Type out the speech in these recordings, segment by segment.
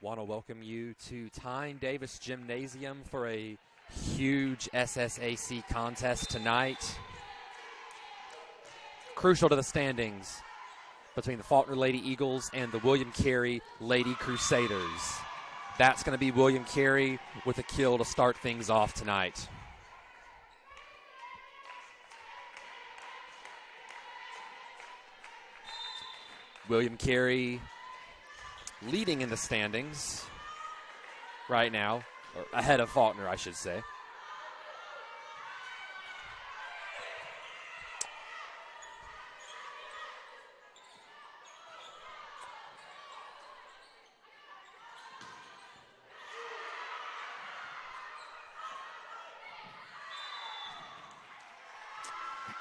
Want to welcome you to Tyne Davis Gymnasium for a huge SSAC contest tonight. Crucial to the standings between the Faulkner Lady Eagles and the William Carey Lady Crusaders. That's going to be William Carey with a kill to start things off tonight. William Carey leading in the standings right now, or ahead of Faulkner, I should say.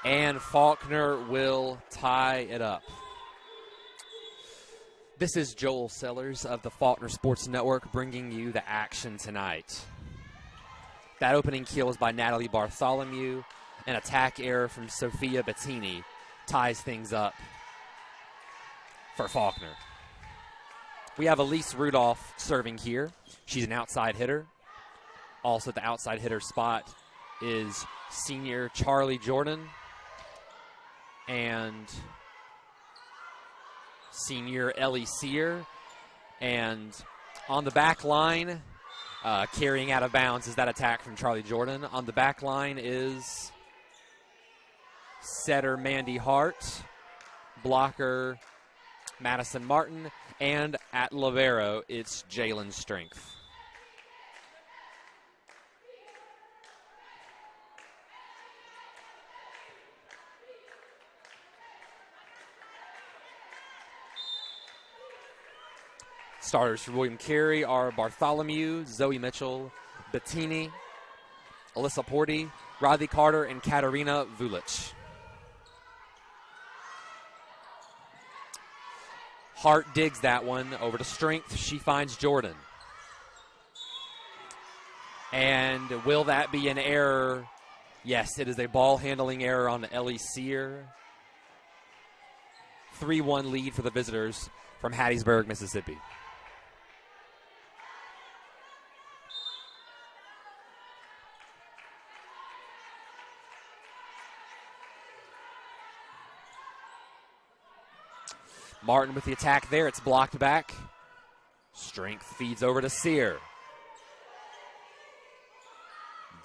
And Faulkner will tie it up. This is Joel Sellers of the Faulkner Sports Network bringing you the action tonight. That opening kill is by Natalie Bartholomew. An attack error from Sophia Bettini ties things up for Faulkner. We have Elise Rudolph serving here. She's an outside hitter. Also at the outside hitter spot is senior Charlie Jordan and senior Ellie Sear. And on the back line, carrying out of bounds is that attack from Charlie Jordan. On the back line is setter Mandy Hart, blocker Madison Martin, and at libero, it's Jalen Strength. Starters for William Carey are Bartholomew, Zoe Mitchell, Bettini, Alyssa Porty, Riley Carter, and Katarina Vulic. Hart digs that one over to Strength. She finds Jordan. And will that be an error? Yes, it is a ball handling error on Ellie Sear. 3-1 lead for the visitors from Hattiesburg, Mississippi. Martin with the attack there. It's blocked back. Strength feeds over to Sear.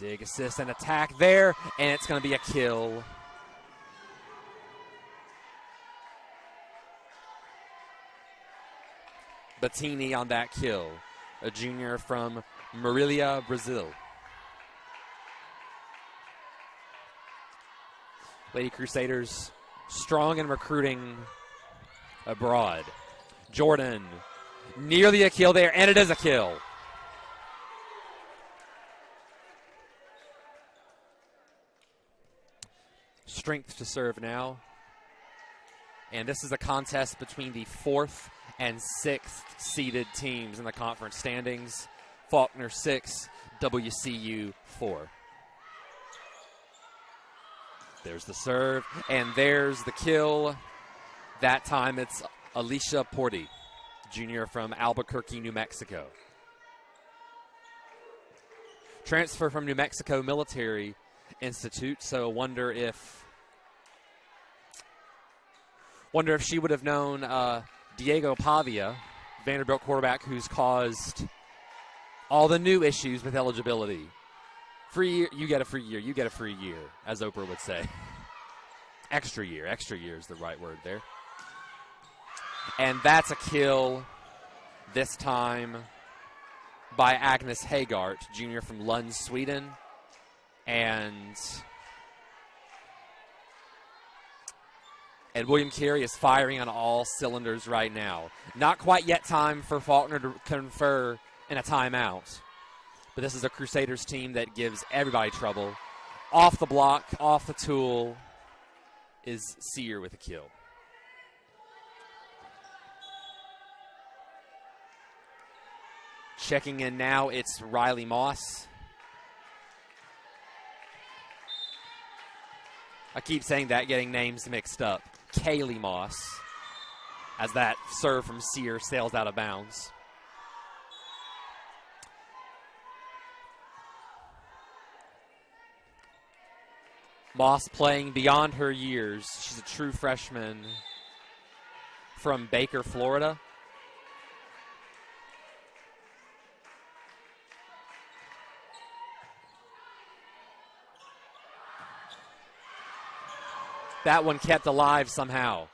Dig, assist, and attack there, and it's going to be a kill. Bettini on that kill, a junior from Marília, Brazil. Lady Crusaders strong in recruiting abroad. Jordan, nearly a kill there, and it is a kill. Strength to serve now. And this is a contest between the 4th and 6th seeded teams in the conference standings. Faulkner 6, WCU 4. There's the serve, and there's the kill. That time it's Alicia Porty, junior from Albuquerque, New Mexico. Transfer from New Mexico Military Institute, so wonder if she would have known Diego Pavia, Vanderbilt quarterback, who's caused all the new issues with eligibility. Free year, you get a free year, you get a free year, as Oprah would say. Extra year is the right word there. And that's a kill, this time by Agnes Hagart, junior from Lund, Sweden. And William Carey is firing on all cylinders right now. Not quite yet time for Faulkner to confer in a timeout. But this is a Crusaders team that gives everybody trouble. Off the block, off the tool is Sear with a kill. Checking in now, it's Riley Moss. I keep saying that, getting names mixed up. Kaylee Moss, as that serve from Sear sails out of bounds. Moss playing beyond her years. She's a true freshman from Baker, Florida. That one kept alive somehow.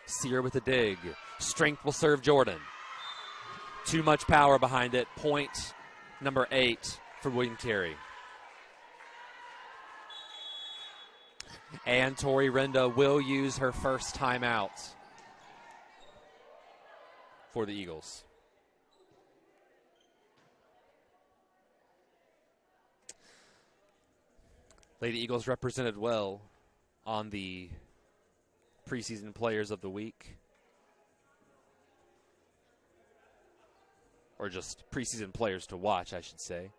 Sear with a dig. Strength will serve Jordan. Too much power behind it. Point number 8 for William Carey. And Tori Renda will use her first timeout for the Eagles. Lady Eagles represented well on the preseason players of the week. Or just preseason players to watch, I should say.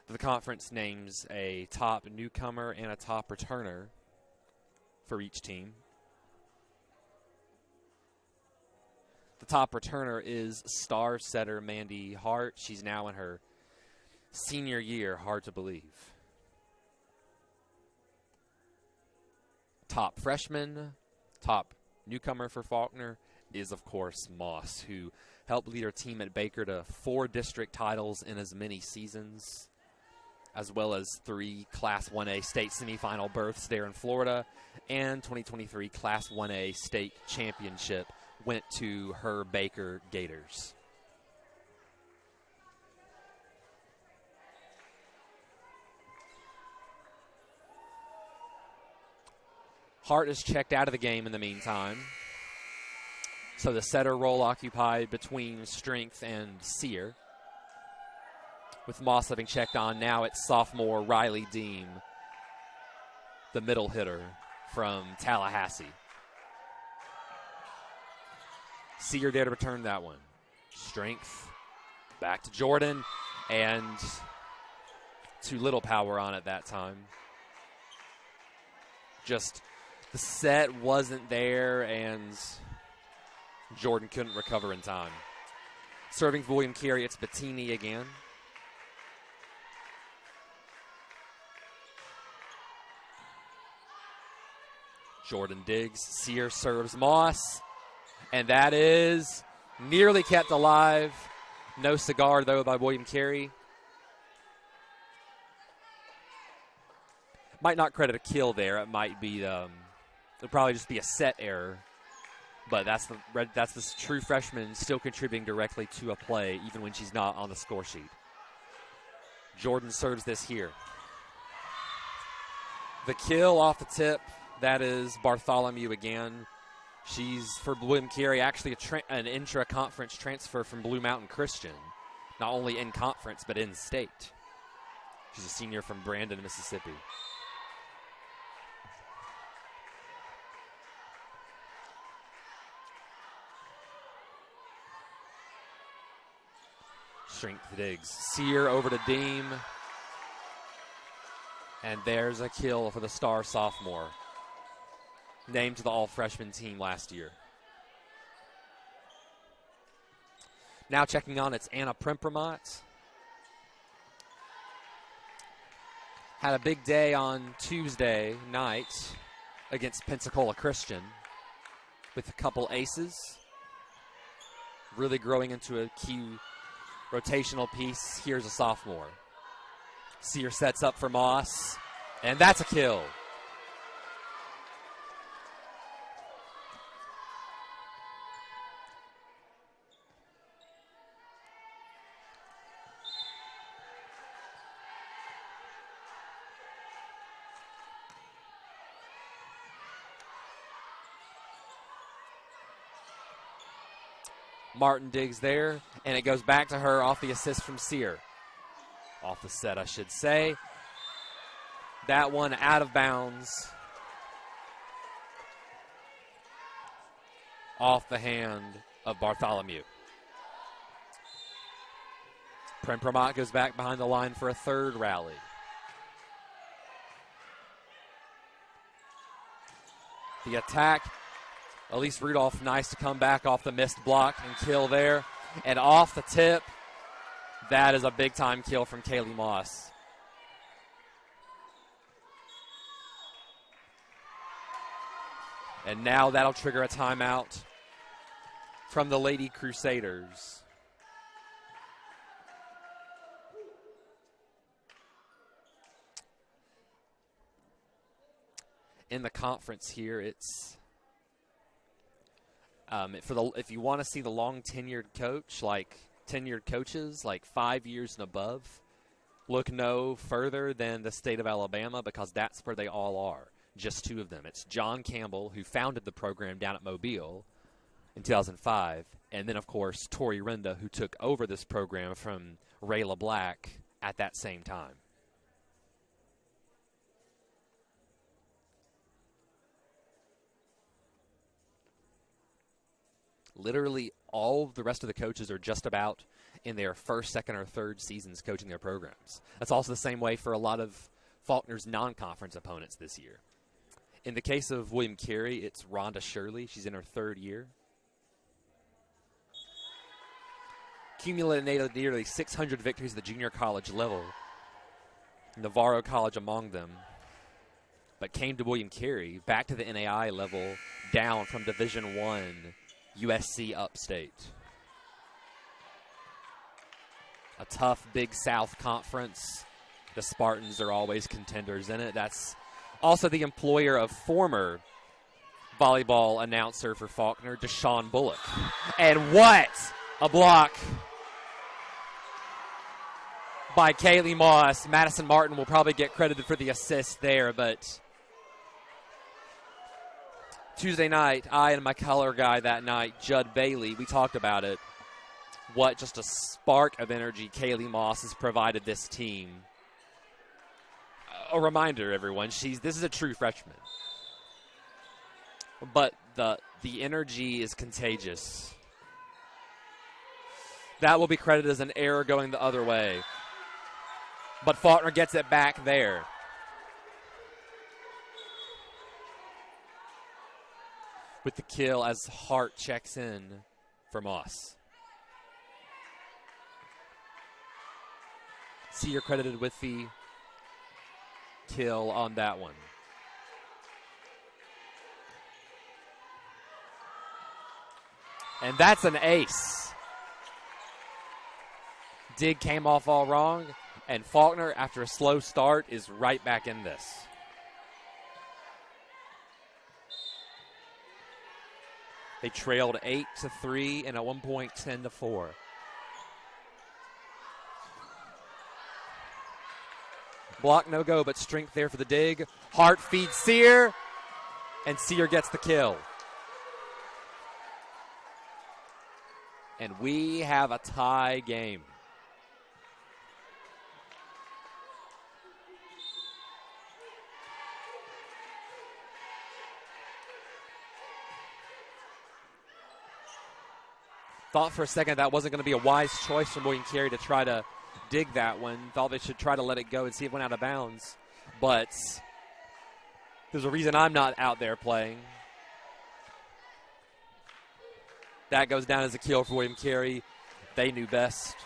The conference names a top newcomer and a top returner for each team. The top returner is star setter Mandy Hart. She's now in her senior year, hard to believe. Top freshman, top newcomer for Faulkner is, of course, Moss, who helped lead her team at Baker to 4 district titles in as many seasons, as well as 3 Class 1A state semifinal berths there in Florida, and 2023 Class 1A state championship went to her Baker Gators. Hart is checked out of the game in the meantime. So the setter role occupied between Strength and Sear. With Moss having checked on, now it's sophomore Riley Deem, the middle hitter from Tallahassee. Sear there to return that one. Strength back to Jordan, and too little power on it that time. Just the set wasn't there, and Jordan couldn't recover in time. Serving for William Carey, it's Bettini again. Jordan digs. Sear serves Moss. And that is nearly kept alive. No cigar, though, by William Carey. Might not credit a kill there. It might be, it'll probably just be a set error. But that's the true freshman still contributing directly to a play, even when she's not on the score sheet. Jordan serves this here. The kill off the tip, that is Bartholomew again. She's, for William Carey, actually an intra-conference transfer from Blue Mountain Christian. Not only in conference, but in state. She's a senior from Brandon, Mississippi. Strength digs. Sear over to Deem. And there's a kill for the star sophomore. Named to the all-freshman team last year. Now checking on, it's Anna Prempermont. Had a big day on Tuesday night against Pensacola Christian with a couple aces. Really growing into a key rotational piece. Here's a sophomore. Sear sets up for Moss, and that's a kill. Martin digs there, and it goes back to her off the assist from Sear. Off the set, I should say. That one out of bounds. Off the hand of Bartholomew. Prempermont goes back behind the line for a third rally. The attack. Elise Rudolph, nice to come back off the missed block and kill there. And off the tip, that is a big-time kill from Kaylee Moss. And now that'll trigger a timeout from the Lady Crusaders. In the conference here, it's if you want to see the long tenured coaches, like 5 years and above, look no further than the state of Alabama, because that's where they all are. Just 2 of them. It's John Campbell, who founded the program down at Mobile in 2005, and then, of course, Tori Renda, who took over this program from Ray LeBlack at that same time. Literally all of the rest of the coaches are just about in their first, second, or third seasons coaching their programs. That's also the same way for a lot of Faulkner's non-conference opponents this year. In the case of William Carey, it's Rhonda Shirley. She's in her 3rd year. Accumulated nearly 600 victories at the junior college level. Navarro College among them. But came to William Carey, back to the NAI level, down from Division I USC Upstate. A tough Big South conference. The Spartans are always contenders in it. That's also the employer of former volleyball announcer for Faulkner, Deshaun Bullock. And what a block by Kaylee Moss. Madison Martin will probably get credited for the assist there, but Tuesday night, I and my color guy that night, Judd Bailey, we talked about it. What just a spark of energy Kaylee Moss has provided this team. A reminder, everyone, this is a true freshman. But the energy is contagious. That will be credited as an error going the other way. But Faulkner gets it back there. With the kill as Hart checks in for Moss. Sear credited with the kill on that one. And that's an ace. Dig came off all wrong, and Faulkner, after a slow start, is right back in this. They trailed 8-3 and at one point 10-4. Block no go, but strength there for the dig. Hart feeds Sear, and Sear gets the kill. And we have a tie game. Thought for a second that wasn't going to be a wise choice from William Carey to try to dig that one. Thought they should try to let it go and see if it went out of bounds. But there's a reason I'm not out there playing. That goes down as a kill for William Carey. They knew best.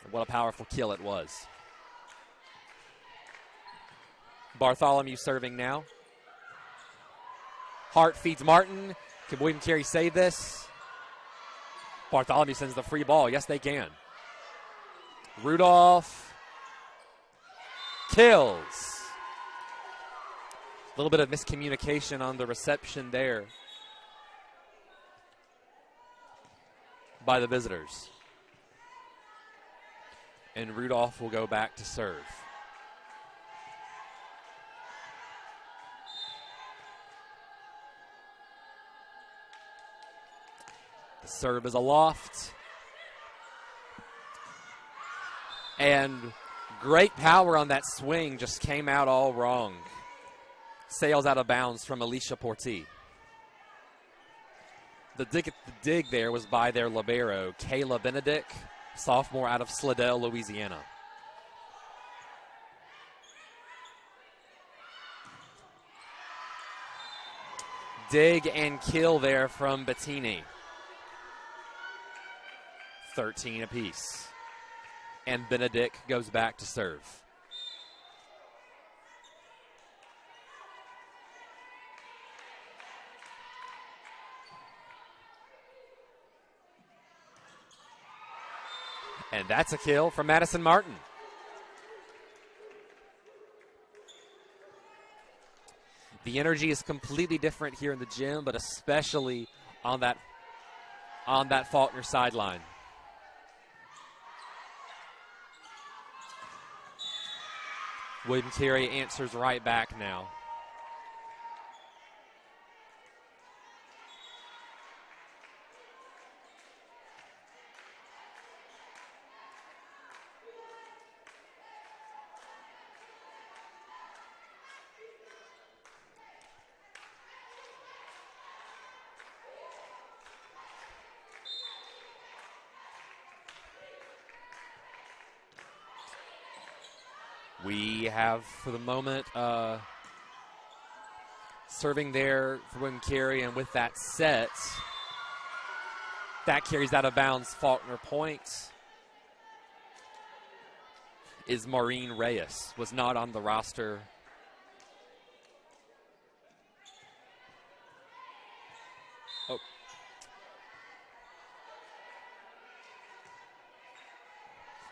And what a powerful kill it was. Bartholomew serving now. Hart feeds Martin. Can William Carey save this? Bartholomew sends the free ball. Yes, they can. Rudolph kills. A little bit of miscommunication on the reception there by the visitors. And Rudolph will go back to serve. The serve is aloft. And great power on that swing, just came out all wrong. Sails out of bounds from Alicia Porti. The dig there was by their libero, Kayla Benedict, sophomore out of Slidell, Louisiana. Dig and kill there from Bettini. 13 apiece. And Benedict goes back to serve. And that's a kill from Madison Martin. The energy is completely different here in the gym, but especially on that Faulkner sideline. William Carey answers right back now. We have, for the moment, serving there for William Carey, and with that set, that carries out of bounds. Faulkner point is Maureen Reyes, was not on the roster. Oh.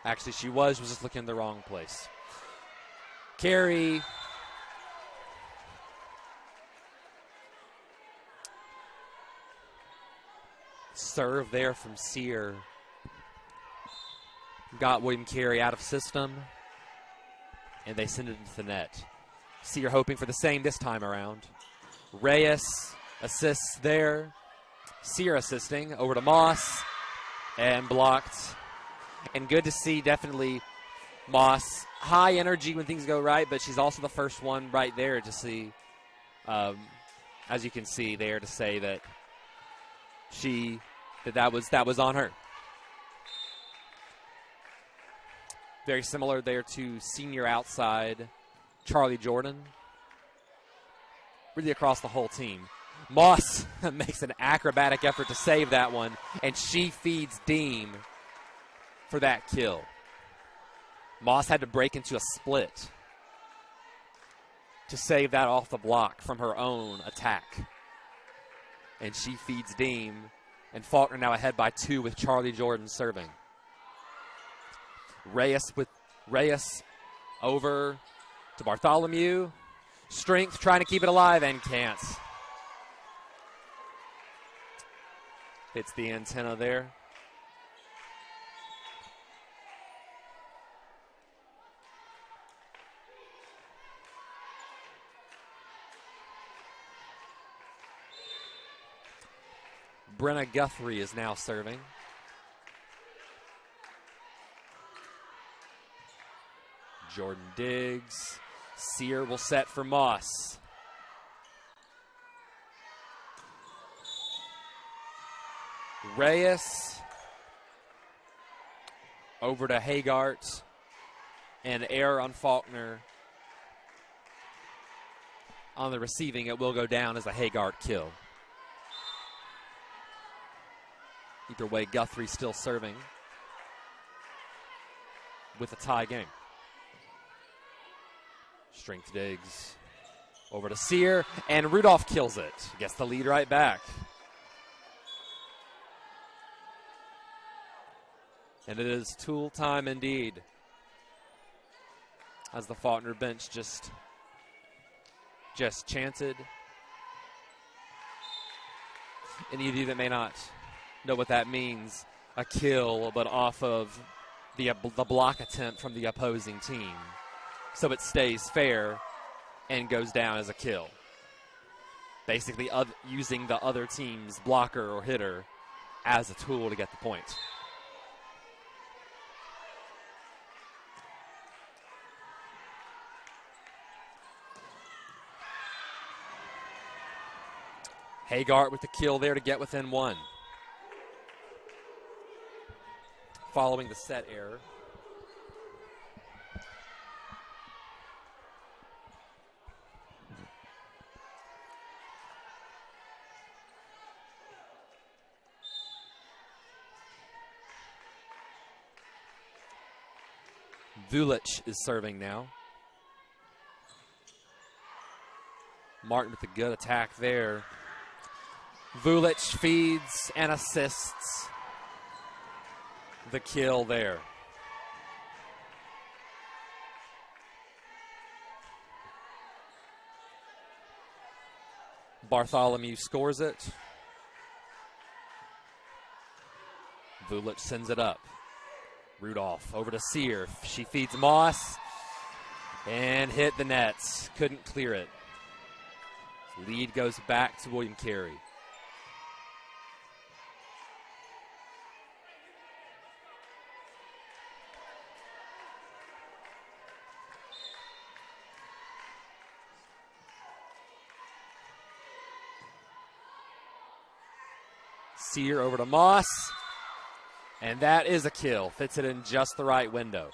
Actually, she was just looking in the wrong place. Carey serve there from Sear. Got William Carey out of system, and they send it into the net. Sear hoping for the same this time around. Reyes assists there. Sear assisting over to Moss, and blocked. And good to see, definitely, Moss, high energy when things go right, but she's also the first one right there to see, as you can see there, to say that that was on her. Very similar there to senior outside Charlie Jordan. Really across the whole team. Moss makes an acrobatic effort to save that one, and she feeds Deem for that kill. Moss had to break into a split to save that off the block from her own attack. And she feeds Deem, and Faulkner now ahead by 2 with Charlie Jordan serving. Reyes over to Bartholomew. Strength trying to keep it alive and can't. Hits the antenna there. Brenna Guthrie is now serving. Jordan Diggs. Sear will set for Moss. Reyes over to Hagart, and error on Faulkner. On the receiving, it will go down as a Hagart kill. Either way, Guthrie still serving with a tie game. Strength Diggs over to Sear, and Rudolph kills it. Gets the lead right back. And it is tool time indeed, as the Faulkner bench just chanted. Any of you that may not know what that means, a kill, but off of the block attempt from the opposing team. So it stays fair and goes down as a kill. Basically using the other team's blocker or hitter as a tool to get the point. Hagart with the kill there to get within 1. Following the set error. Vulich is serving now. Martin with a good attack there. Vulich feeds and assists the kill there. Bartholomew scores it. Vulic sends it up. Rudolph over to Sear. She feeds Moss and hit the nets. Couldn't clear it. Lead goes back to William Carey. Sear over to Moss. And that is a kill. Fits it in just the right window.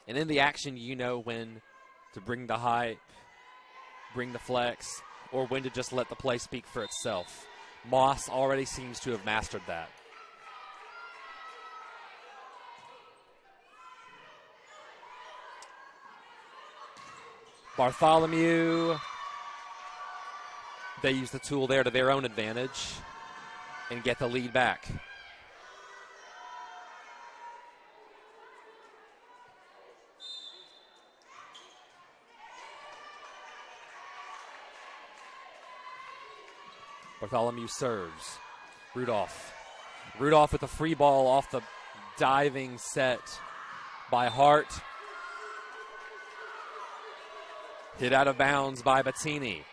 And in the action, you know when to bring the hype, bring the flex, or when to just let the play speak for itself. Moss already seems to have mastered that. Bartholomew, they use the tool there to their own advantage and get the lead back. Bartholomew serves. Rudolph. Rudolph with a free ball off the diving set by Hart. Hit out of bounds by Bettini.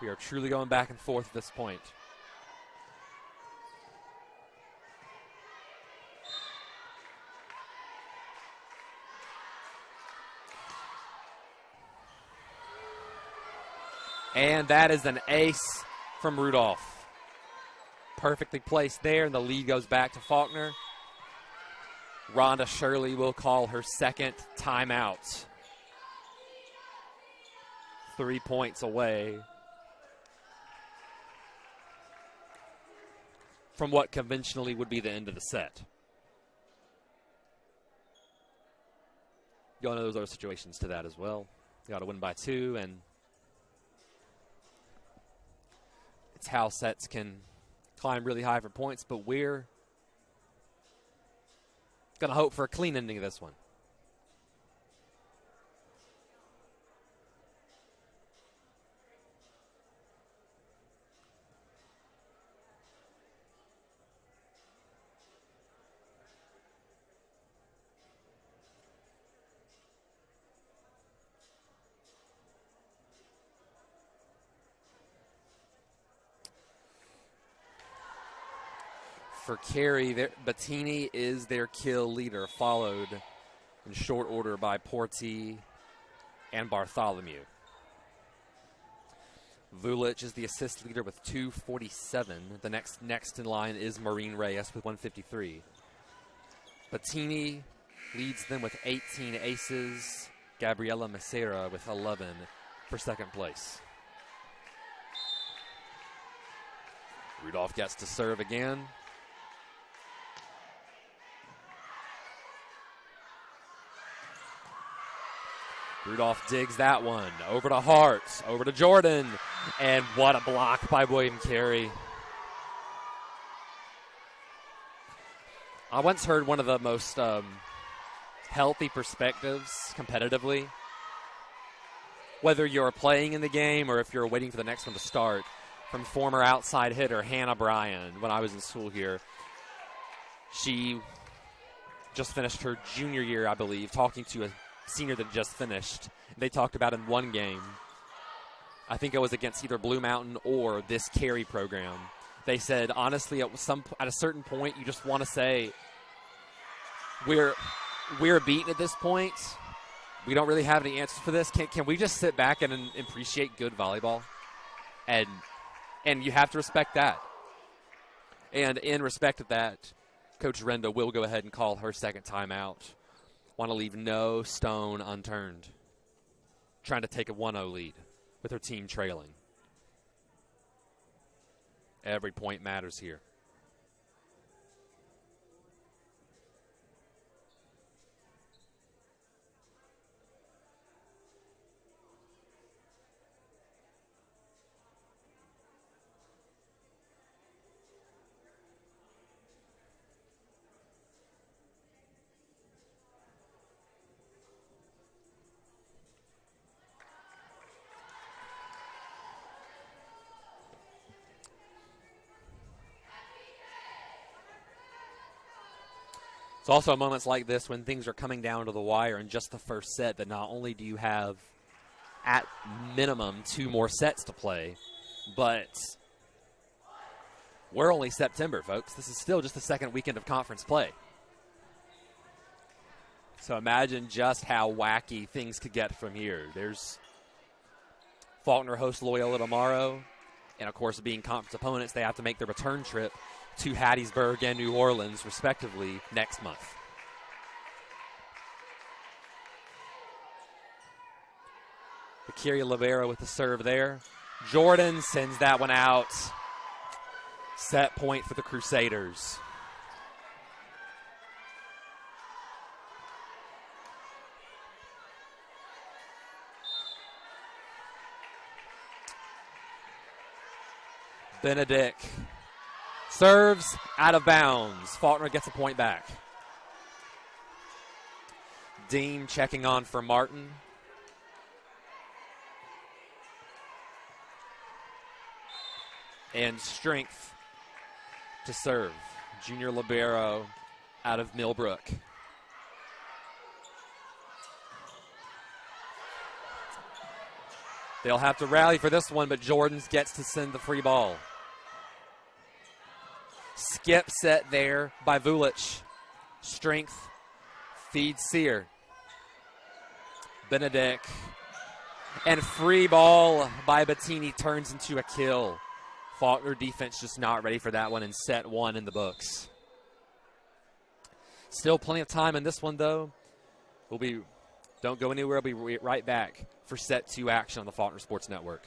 We are truly going back and forth at this point. And that is an ace from Rudolph. Perfectly placed there, and the lead goes back to Faulkner. Rhonda Shirley will call her second timeout. 3 points away from what conventionally would be the end of the set. You all know there's other situations to that as well. You got to win by 2, and it's how sets can climb really high for points, but we're going to hope for a clean ending of this one. For Carey, Bettini is their kill leader, followed in short order by Porti and Bartholomew. Vulic is the assist leader with 247. The next in line is Maureen Reyes with 153. Bettini leads them with 18 aces. Gabriela Macera with 11 for second place. Rudolph gets to serve again. Rudolph digs that one. Over to Hart. Over to Jordan. And what a block by William Carey. I once heard one of the most healthy perspectives competitively, whether you're playing in the game or if you're waiting for the next one to start, from former outside hitter Hannah Bryan when I was in school here. She just finished her junior year, I believe, talking to a senior that just finished. They talked about in one game, I think it was against either Blue Mountain or this Carey program. They said, honestly, at a certain point, you just want to say, we're beaten at this point. We don't really have any answers for this. Can we just sit back and appreciate good volleyball? And you have to respect that. And in respect of that, Coach Renda will go ahead and call her second timeout. Want to leave no stone unturned. Trying to take a 1-0 lead with her team trailing. Every point matters here. It's also moments like this when things are coming down to the wire in just the first set that not only do you have at minimum 2 more sets to play, but we're only September, folks. This is still just the second weekend of conference play. So imagine just how wacky things could get from here. There's Faulkner hosts Loyola tomorrow, and of course, being conference opponents, they have to make their return trip to Hattiesburg and New Orleans, respectively, next month. The Carey libero with the serve there. Jordan sends that one out. Set point for the Crusaders. Benedict serves out of bounds. Faulkner gets a point back. Dean checking on for Martin. And Strength to serve. Junior libero out of Millbrook. They'll have to rally for this one, but Jordan gets to send the free ball. Skip set there by Vulich. Strength feeds Sear. Benedict. And free ball by Bettini turns into a kill. Faulkner defense just not ready for that one in set 1 in the books. Still plenty of time in this one, though. Don't go anywhere. We'll be right back for set 2 action on the Faulkner Sports Network.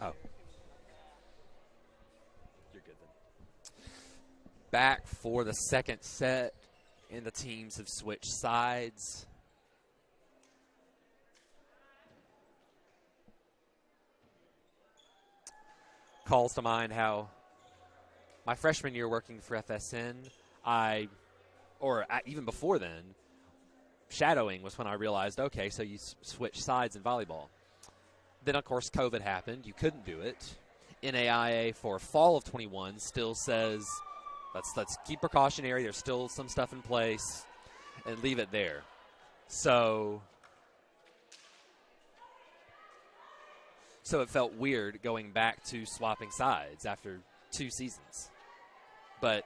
Oh. Back for the second set, and the teams have switched sides. Calls to mind how my freshman year working for FSN, even before then, shadowing was when I realized, okay, so you switch sides in volleyball. Then, of course, COVID happened. You couldn't do it. NAIA for fall of 21 still says, let's keep precautionary. There's still some stuff in place, and leave it there. So it felt weird going back to swapping sides after 2 seasons. But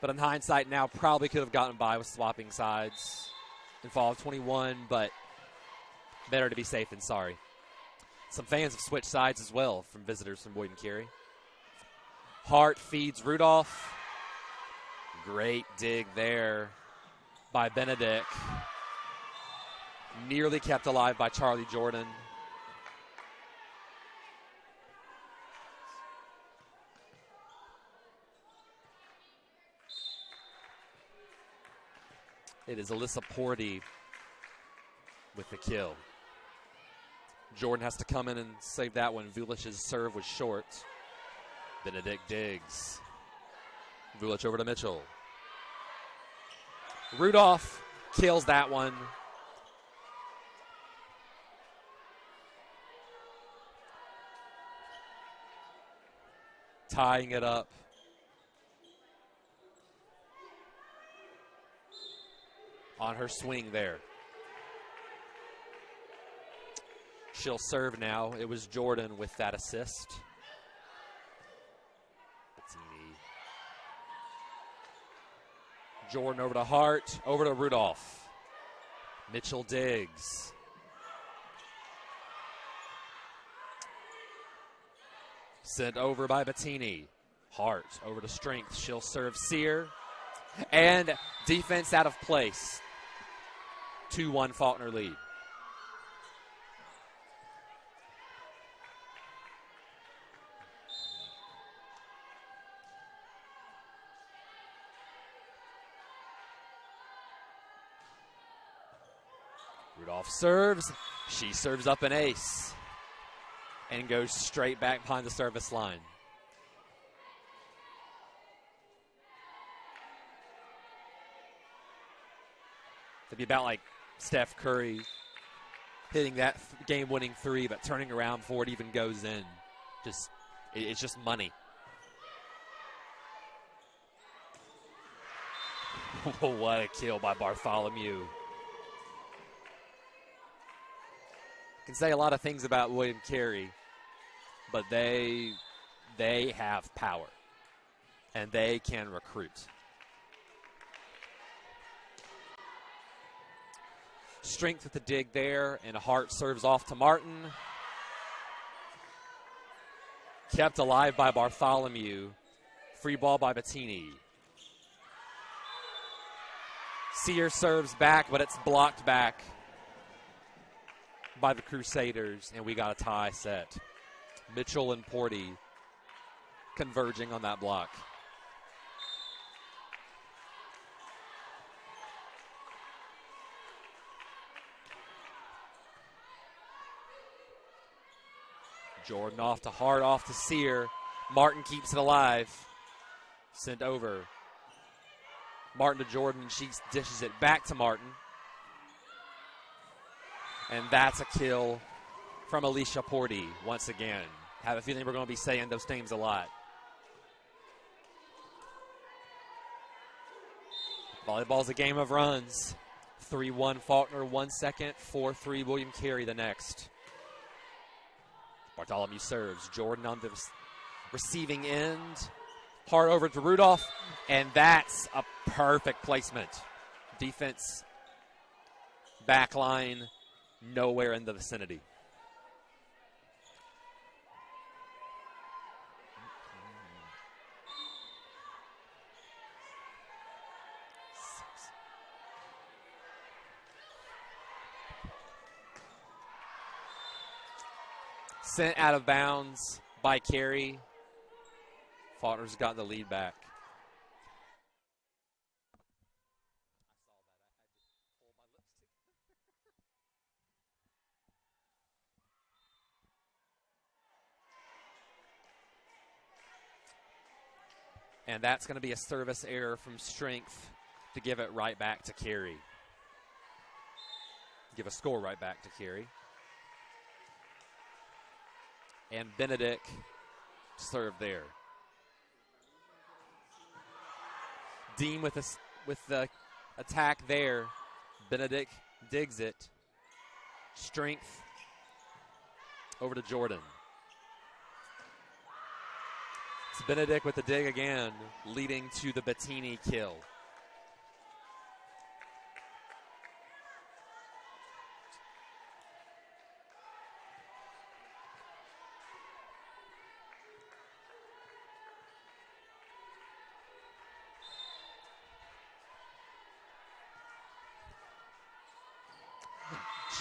in hindsight now, probably could have gotten by with swapping sides in fall of 21, but better to be safe than sorry. Some fans have switched sides as well from visitors from Boyd and Carey. Hart feeds Rudolph. Great dig there by Benedict. Nearly kept alive by Charlie Jordan. It is Alyssa Porty with the kill. Jordan has to come in and save that one. Vulish's serve was short. Benedict digs. Vulish over to Mitchell. Rudolph kills that one. Tying it up. On her swing there. She'll serve now. It was Jordan with that assist. Bettini. Jordan over to Hart, over to Rudolph. Mitchell digs. Sent over by Bettini. Hart over to Strength. She'll serve Sear. And defense out of place. 2-1 Faulkner lead. Rudolph serves. She serves up an ace and goes straight back behind the service line. It'd be about like Steph Curry hitting that game-winning 3, but turning around before it even goes in. It's just money. What a kill by Bartholomew. Can say a lot of things about William Carey, but they have power, and they can recruit. Strength with the dig there, and Hart serves off to Martin. Kept alive by Bartholomew. Free ball by Bettini. Sear serves back, but it's blocked back by the Crusaders, and we got a tie set. Mitchell and Porty converging on that block. Jordan off to Hart, off to Sear. Martin keeps it alive. Sent over. Martin to Jordan, and she dishes it back to Martin. And that's a kill from Alicia Porty once again. Have a feeling we're going to be saying those names a lot. Volleyball's a game of runs. 3-1 Faulkner 1 second, 4-3 William Carey the next. Bartholomew serves. Jordan on the receiving end. Hard over to Rudolph, and that's a perfect placement. Defense, back line, nowhere in the vicinity. Sent out of bounds by Carey. Faulkner's got the lead back. And that's going to be a service error from Strength to give it right back to Carey. Give a score right back to Carey. And Benedict serve there. Dean with the attack there. Benedict digs it. Strength over to Jordan. It's Benedict with the dig again, leading to the Bettini kill.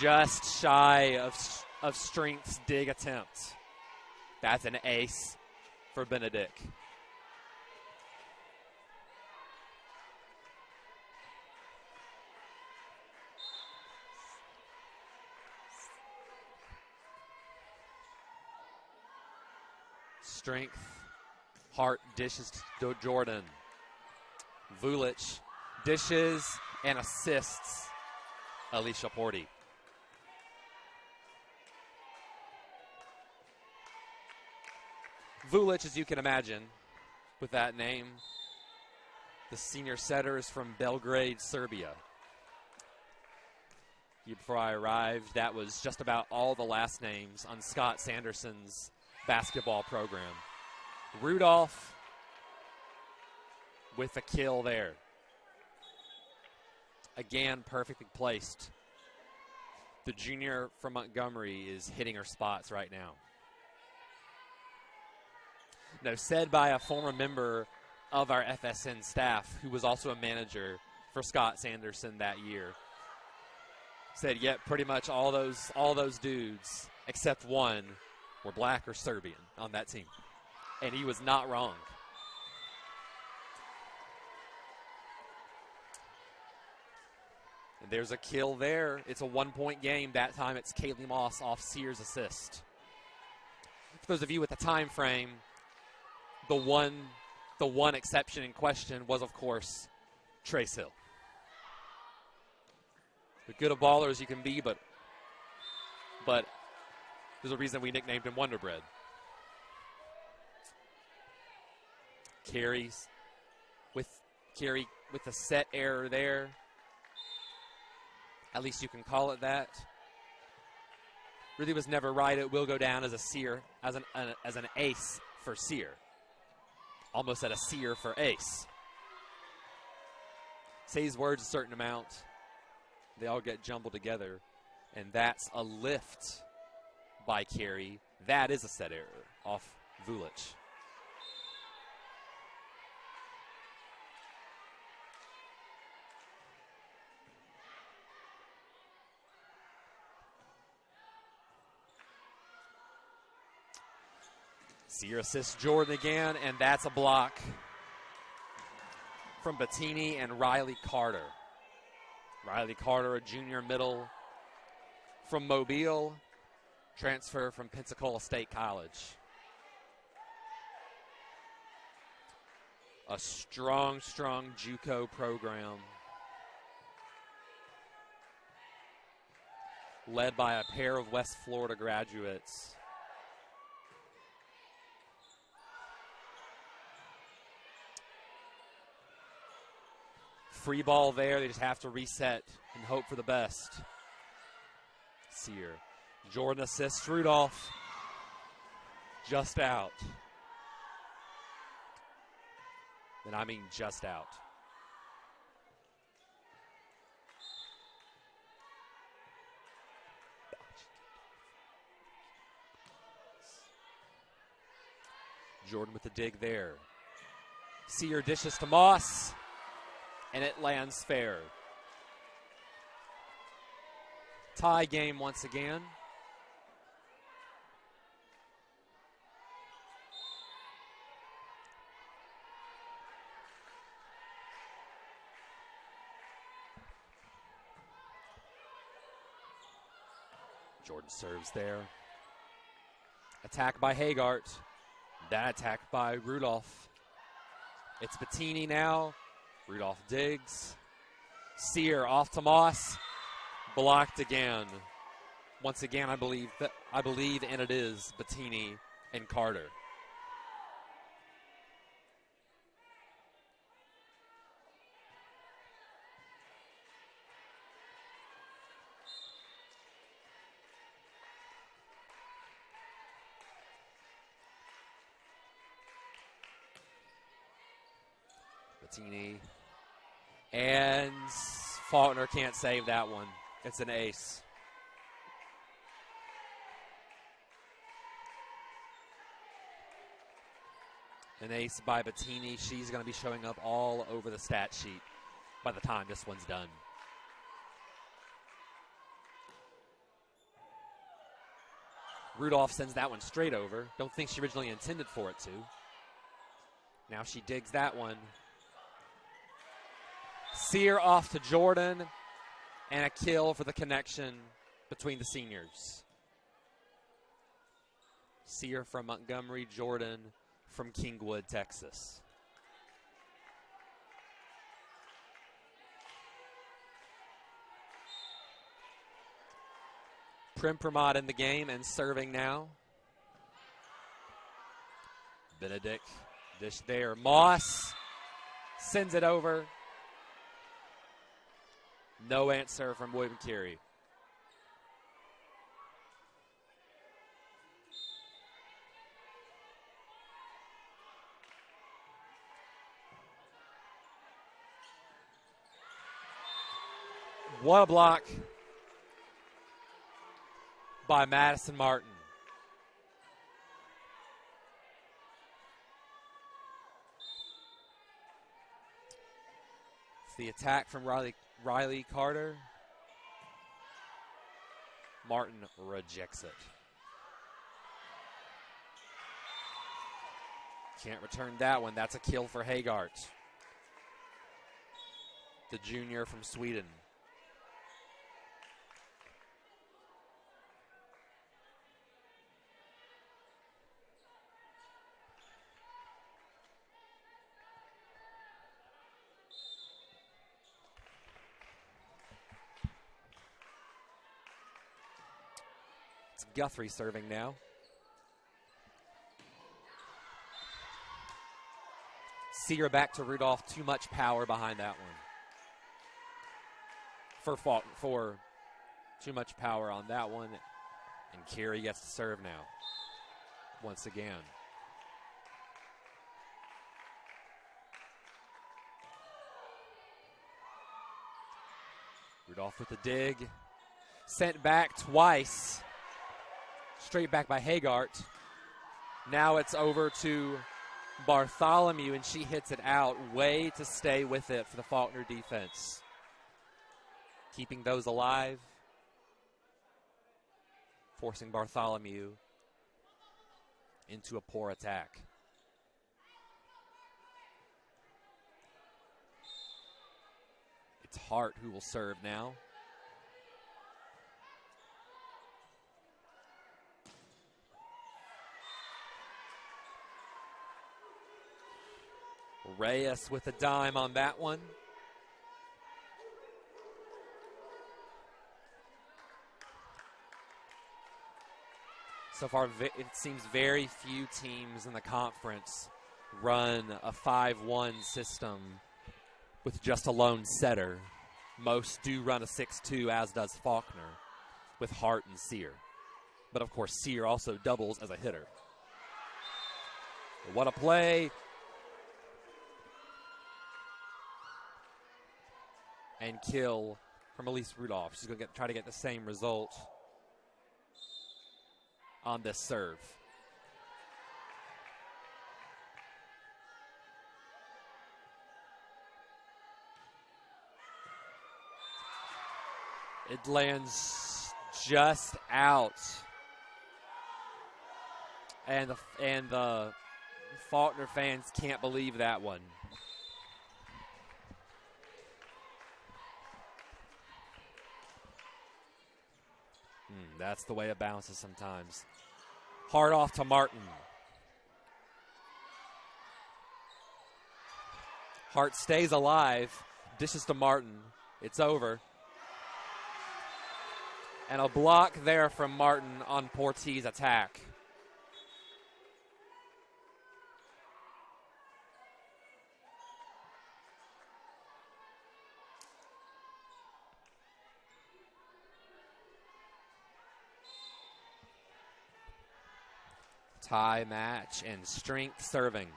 Just shy of Strength's dig attempt. That's an ace for Benedict. Strength. Hart dishes to Jordan. Vulic dishes and assists Alicia Porty. Vulic, as you can imagine, with that name, the senior setter is from Belgrade, Serbia. Before I arrived, that was just about all the last names on Scott Sanderson's basketball program. Rudolph with a kill there. Again, perfectly placed. The junior from Montgomery is hitting her spots right now. Now, said by a former member of our FSN staff who was also a manager for Scott Sanderson that year, said, yep, pretty much all those dudes except one were black or Serbian on that team. And he was not wrong. And there's a kill there. It's a 1-point game. That time it's Kaylee Moss off Sears' assist. For those of you with the time frame, the one exception in question was, of course, Trace Hill. As good a baller as you can be, but there's a reason we nicknamed him Wonder Bread. Carey with a set error there. At least you can call it that. Really was never right. It will go down as a seer, as an ace for Sear. Almost at a seer for ace. Says words a certain amount. They all get jumbled together. And that's a lift by Carey. That is a set error off Vulic. Sear assists Jordan again, and that's a block from Bettini and Riley Carter. Riley Carter, a junior middle from Mobile, transfer from Pensacola State College. A strong JUCO program led by a pair of West Florida graduates. Free ball there. They just have to reset and hope for the best. Sear. Jordan assists Rudolph. Just out. And I mean just out. Jordan with the dig there. Sear dishes to Moss. And it lands fair. Tie game once again. Jordan serves there. Attack by Hagart. That attack by Rudolph. It's Bettini now. Rudolph digs. Sear off to Moss. Blocked again. Once again, I believe, and it is Bettini and Carter. Bettini. And Faulkner can't save that one. It's an ace. An ace by Bettini. She's going to be showing up all over the stat sheet by the time this one's done. Rudolph sends that one straight over. Don't think she originally intended for it to. Now she digs that one. Sear off to Jordan, and a kill for the connection between the seniors. Sear from Montgomery, Jordan from Kingwood, Texas. Prempramont in the game and serving now. Benedict, dish there. Moss sends it over. No answer from William Carey. What a block by Madison Martin. It's the attack from Riley Carter. Martin rejects it. Can't return that one. That's a kill for Hagart, the junior from Sweden. Guthrie serving now. Sear back to Rudolph. Too much power behind that one. For too much power on that one. And Carey gets to serve now. Once again. Rudolph with the dig. Sent back twice. Straight back by Hagart. Now it's over to Bartholomew, and she hits it out. Way to stay with it for the Faulkner defense. Keeping those alive. Forcing Bartholomew into a poor attack. It's Hart who will serve now. Reyes with a dime on that one. So far, it seems very few teams in the conference run a 5-1 system with just a lone setter. Most do run a 6-2, as does Faulkner, with Hart and Sear. But, of course, Sear also doubles as a hitter. What a play. And kill from Elise Rudolph. She's going to try to get the same result on this serve. It lands just out. And the Faulkner fans can't believe that one. That's the way it bounces sometimes. Hard off to Martin. Hart stays alive. Dishes to Martin. It's over. And a block there from Martin on Porte's attack. Tie match and strength serving.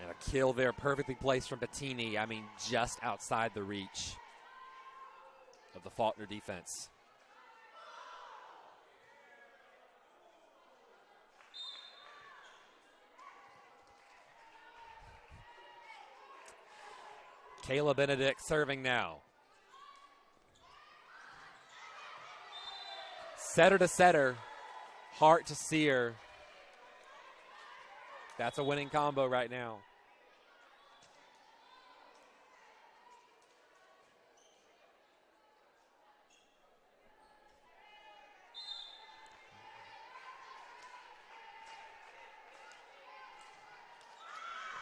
And a kill there, perfectly placed from Bettini. I mean, just outside the reach of the Faulkner defense. Kayla Benedict serving now. Setter to setter, Hart to Sear. That's a winning combo right now.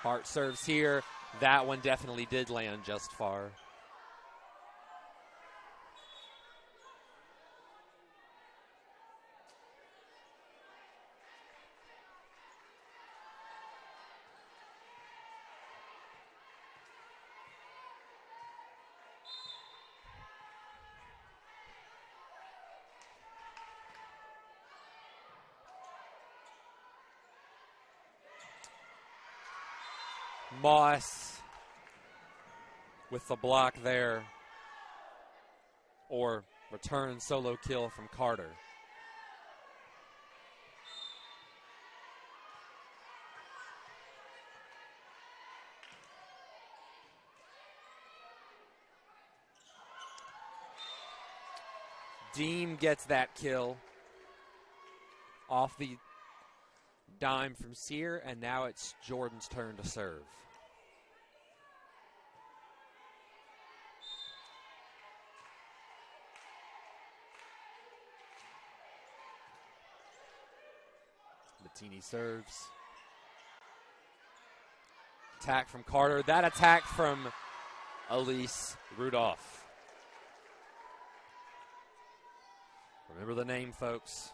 Hart serves here. That one definitely did land just far. Moss with the block there, or return solo kill from Carter. Deem gets that kill off the dime from Sear, and now it's Jordan's turn to serve. Bettini serves. Attack from Carter. That attack from Elise Rudolph. Remember the name, folks.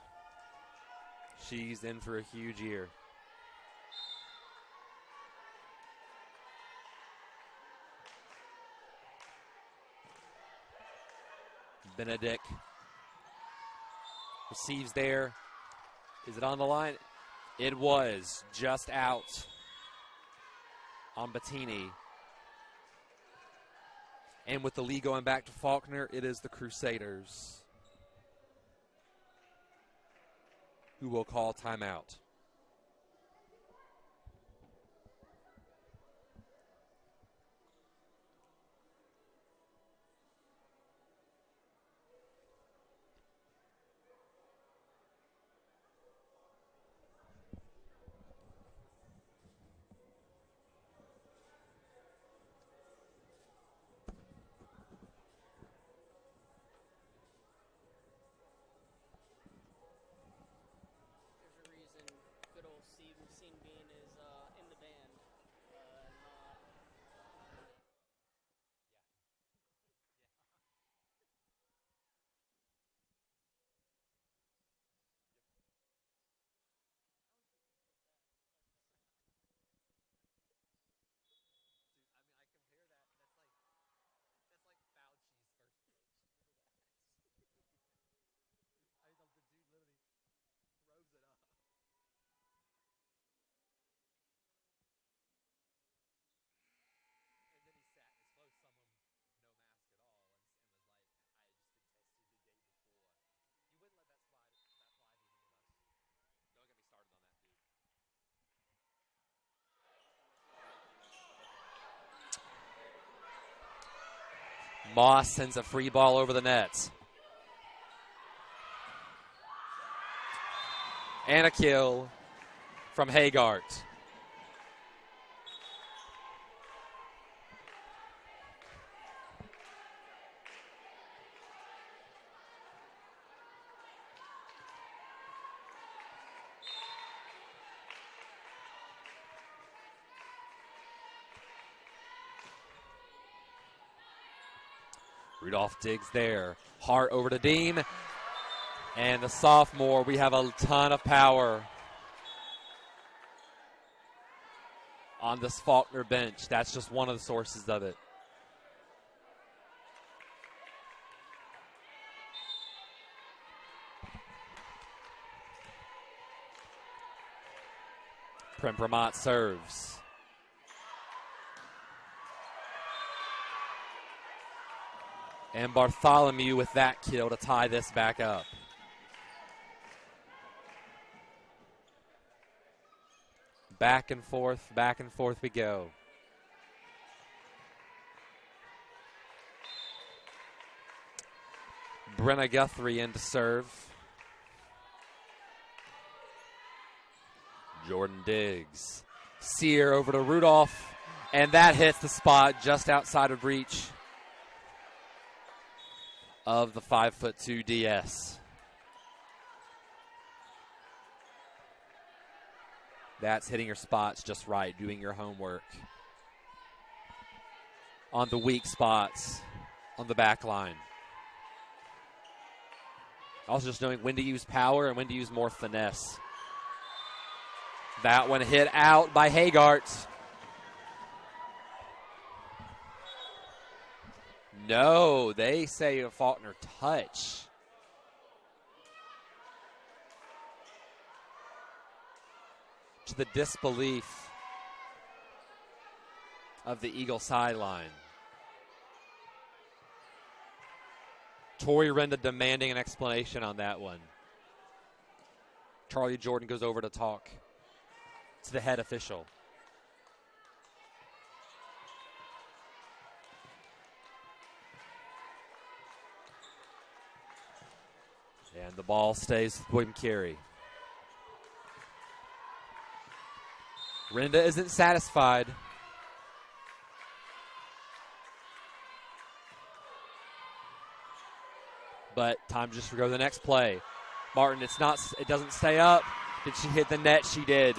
She's in for a huge year. Benedict receives there. Is it on the line? It was just out on Bettini. And with the lead going back to Faulkner, it is the Crusaders who will call timeout. Moss sends a free ball over the nets. And a kill from Hagart. Rudolph digs there. Hart over to Deem. And the sophomore, we have a ton of power on this Faulkner bench. That's just one of the sources of it. Prempermont serves. And Bartholomew with that kill to tie this back up. Back and forth we go. Brenna Guthrie in to serve. Jordan Diggs. Sear over to Rudolph, and that hits the spot just outside of reach of the 5'2" DS. That's hitting your spots just right, doing your homework on the weak spots on the back line. Also just knowing when to use power and when to use more finesse. That one hit out by Hagart. No, they say a Faulkner touch. To the disbelief of the Eagle sideline. Tori Renda demanding an explanation on that one. Charlie Jordan goes over to talk to the head official. And the ball stays with William Carey. Renda isn't satisfied. But time just to go to the next play. Martin, it doesn't stay up. Did she hit the net? She did.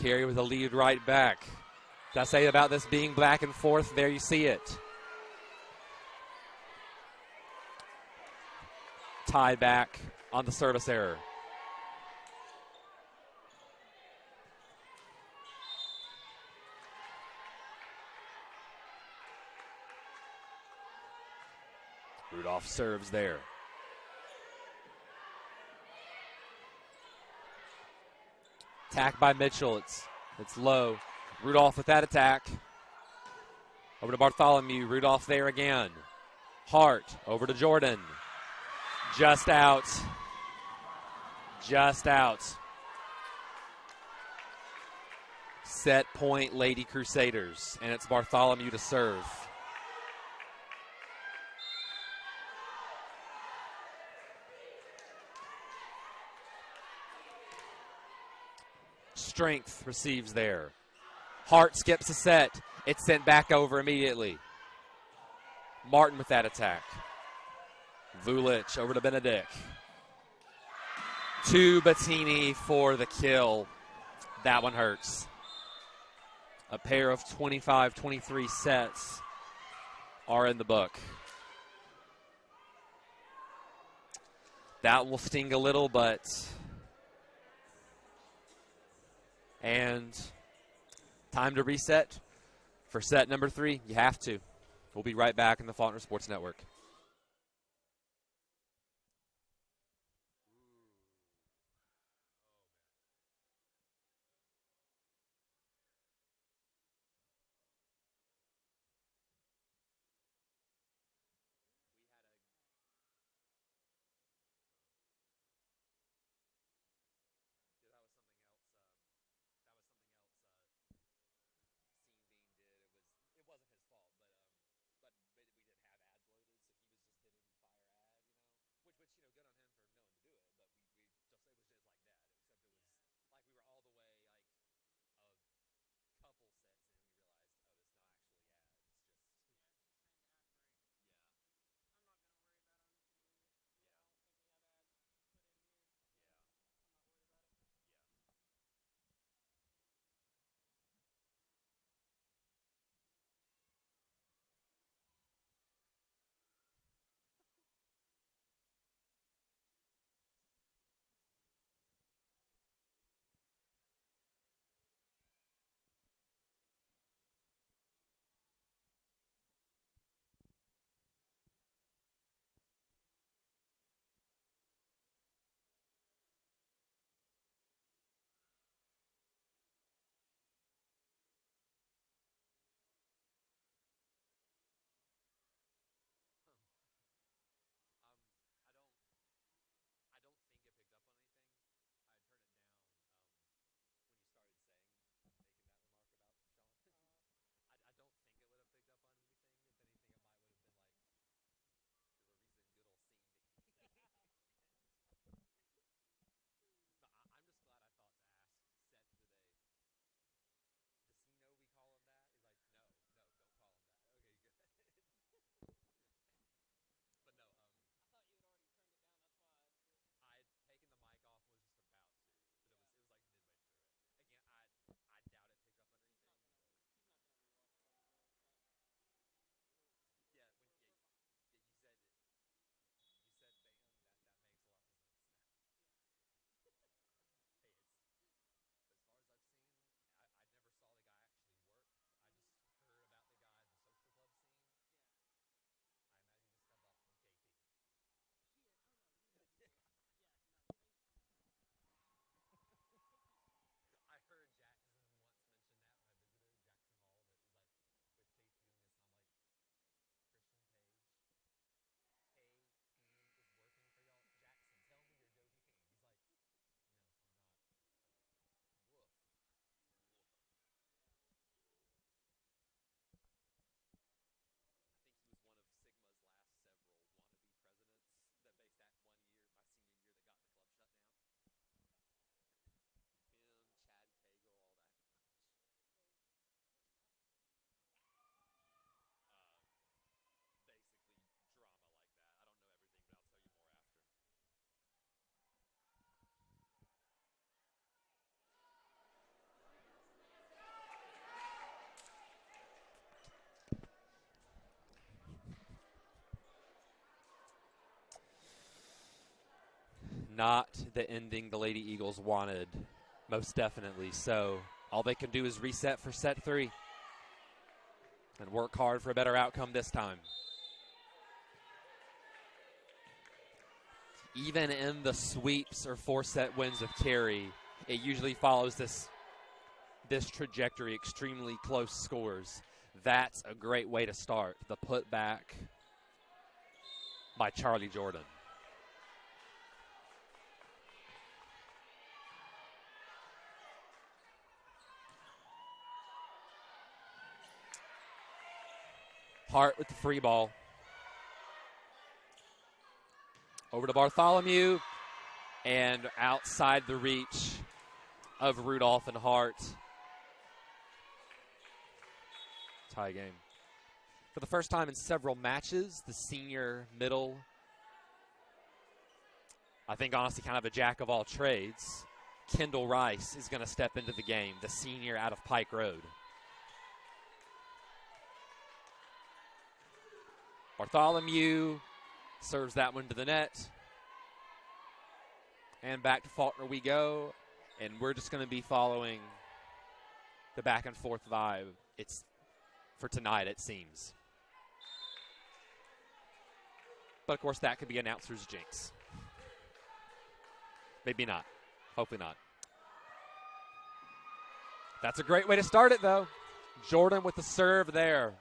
Carey with a lead right back. Did I say about this being back and forth? There you see it. Tie back on the service error. Rudolph serves there. Attack by Mitchell. It's low. Rudolph with that attack. Over to Bartholomew. Rudolph there again. Hart over to Jordan. Just out. Just out. Set point, Lady Crusaders. And it's Bartholomew to serve. Strength receives there. Hart skips a set. It's sent back over immediately. Martin with that attack. Vulich over to Benedict. To Bettini for the kill. That one hurts. A pair of 25-23 sets are in the book. That will sting a little, but... And time to reset for set number 3. You have to. We'll be right back in the Faulkner Sports Network. not the ending the Lady Eagles wanted, most definitely. So all they can do is reset for set 3 and work hard for a better outcome this time. Even in the sweeps or 4-set wins of Carey, it usually follows this trajectory, extremely close scores. That's a great way to start. The putback by Charlie Jordan. Hart with the free ball. Over to Bartholomew, and outside the reach of Rudolph and Hart. Tie game. For the first time in several matches, the senior middle, I think honestly kind of a jack of all trades, Kendall Rice is going to step into the game, the senior out of Pike Road. Bartholomew serves that one to the net. And back to Faulkner we go. And we're just going to be following the back and forth vibe. It's for tonight, it seems. But of course, that could be announcer's jinx. Maybe not. Hopefully not. That's a great way to start it, though. Jordan with the serve there.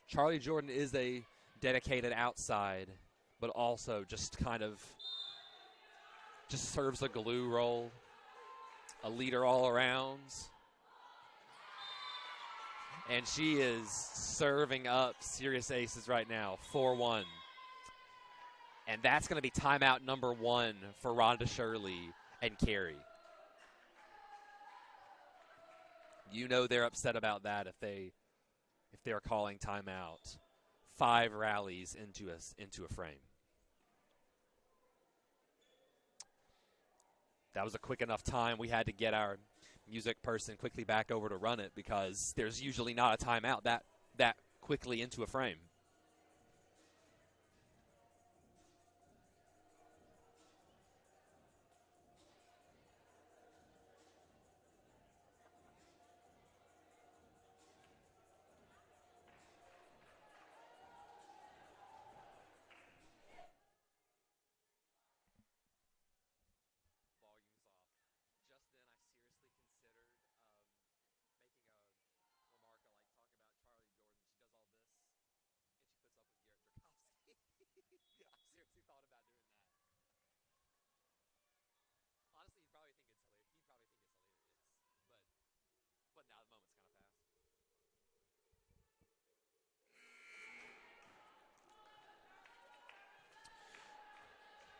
Charlie Jordan is a dedicated outside, but also just kind of just serves a glue role, a leader all around. And she is serving up serious aces right now, 4-1. And that's going to be timeout number 1 for Rhonda Shirley and Carey. You know they're upset about that if they're calling timeout. 5 rallies into a frame. That was a quick enough time. We had to get our music person quickly back over to run it because there's usually not a timeout that quickly into a frame.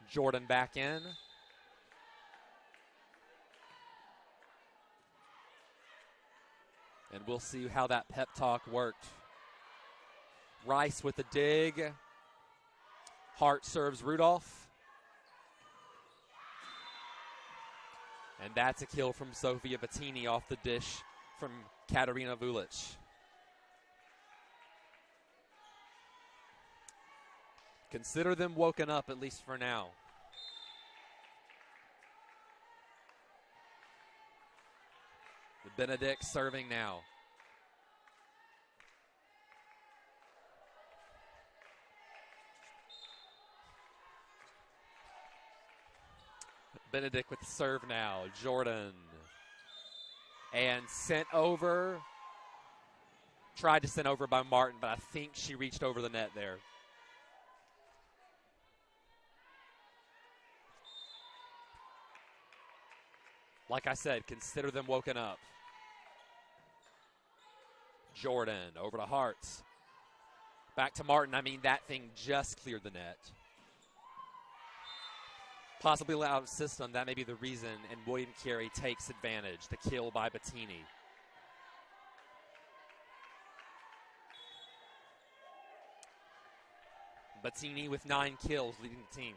Jordan back in. And we'll see how that pep talk worked. Rice with the dig. Hart serves Rudolph. And that's a kill from Sofia Bettini off the dish from Katarina Vulic. Consider them woken up, at least for now. The Benedict serving now. Benedict with the serve now. Jordan. And sent over. Tried to send over by Martin, but I think she reached over the net there. Like I said, consider them woken up. Jordan over to Hartz. Back to Martin. I mean, that thing just cleared the net. Possibly out of system. That may be the reason. And William Carey takes advantage. The kill by Bettini. Bettini with 9 kills, leading the team.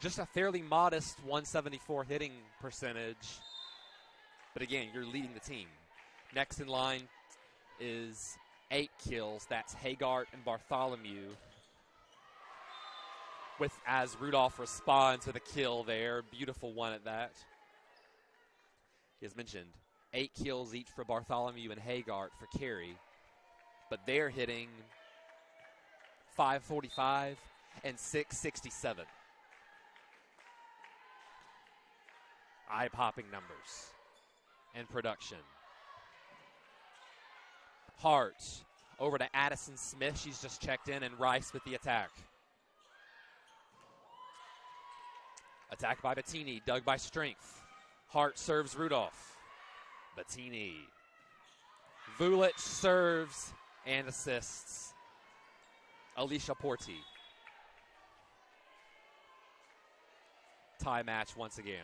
Just a fairly modest 174 hitting percentage. But again, you're leading the team. Next in line, is 8 kills. That's Hagart and Bartholomew. As Rudolph responds with a kill there. Beautiful one at that. As mentioned, 8 kills each for Bartholomew and Hagart for Carey. But they're hitting 545 and 667. Eye-popping numbers and production. Hart over to Addison Smith. She's just checked in, and Rice with the attack. Attack by Bettini, dug by Strength. Hart serves Rudolph. Bettini. Vulic serves and assists. Alicia Porti. Tie match once again.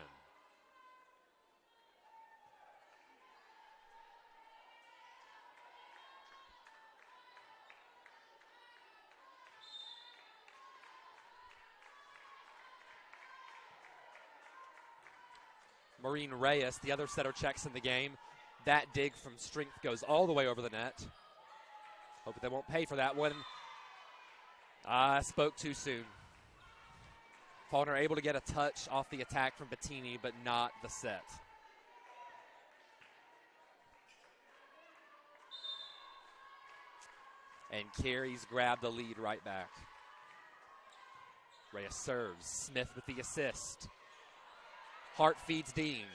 Maureen Reyes, the other setter, checks in the game. That dig from Strength goes all the way over the net. Hope they won't pay for that one. I spoke too soon. Faulkner able to get a touch off the attack from Bettini, but not the set. And Carey's grabbed the lead right back. Reyes serves. Smith with the assist. Hart feeds Dean.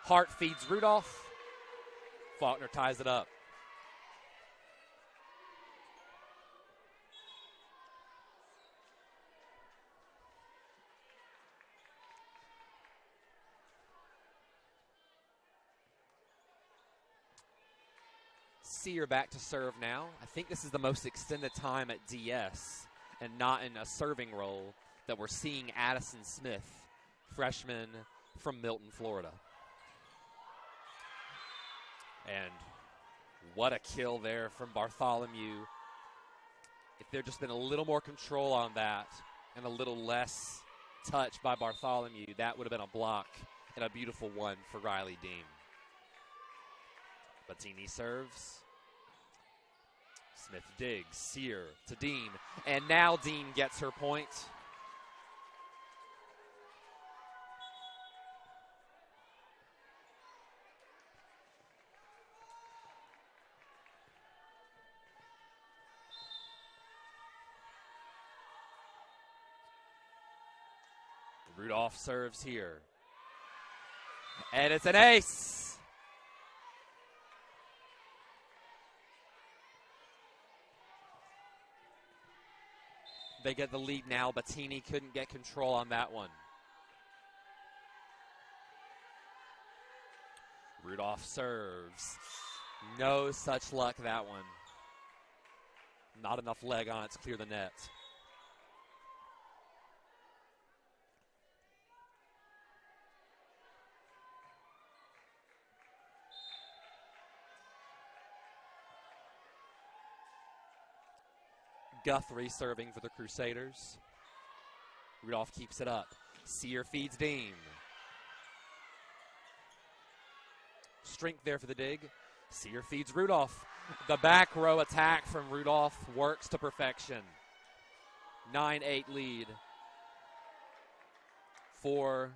Hart feeds Rudolph. Faulkner ties it up. Sear back to serve now. I think this is the most extended time at DS and not in a serving role that we're seeing Addison Smith, freshman from Milton, Florida. And what a kill there from Bartholomew. If there'd just been a little more control on that and a little less touch by Bartholomew, that would have been a block and a beautiful one for Riley Dean. Bettini serves. Smith digs. Sear to Dean. And now Dean gets her point. Rudolph serves here. And it's an ace. They get the lead now. Bettini couldn't get control on that one. Rudolph serves. No such luck that one. Not enough leg on it to clear the net. Guthrie serving for the Crusaders. Rudolph keeps it up. Sear feeds Dean. Strength there for the dig. Sear feeds Rudolph. The back row attack from Rudolph works to perfection. 9-8 lead for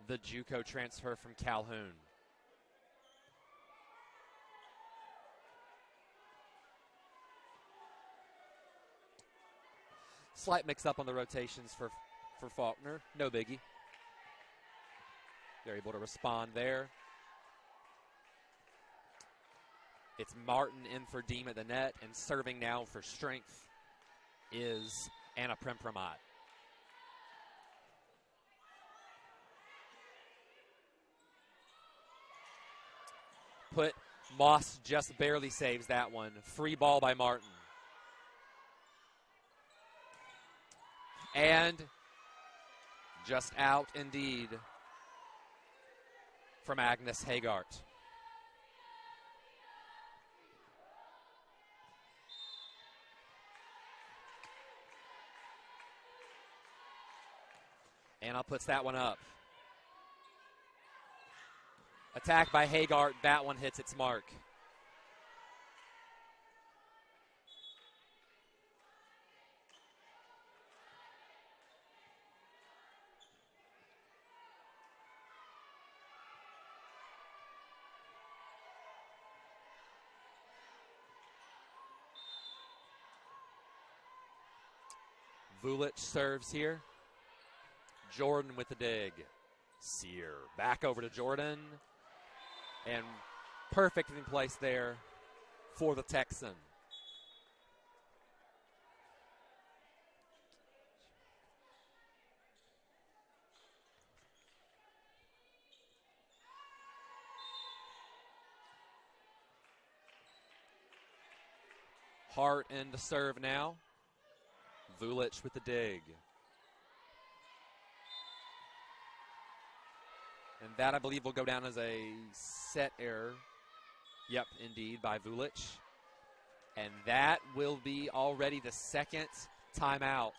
the JUCO transfer from Calhoun. Slight mix-up on the rotations for Faulkner. No biggie. They're able to respond there. It's Martin in for Deem at the net, and serving now for Strength is Anna Prempramat. Moss just barely saves that one. Free ball by Martin. And just out indeed from Agnes Hagart. Anna puts that one up. Attack by Hagart. That one hits its mark. Vulic serves here. Jordan with the dig. Sear back over to Jordan. And perfect in place there for the Texan. Hart in to serve now. Vulic with the dig. And that, I believe, will go down as a set error. Yep, indeed, by Vulic. And that will be already the second timeout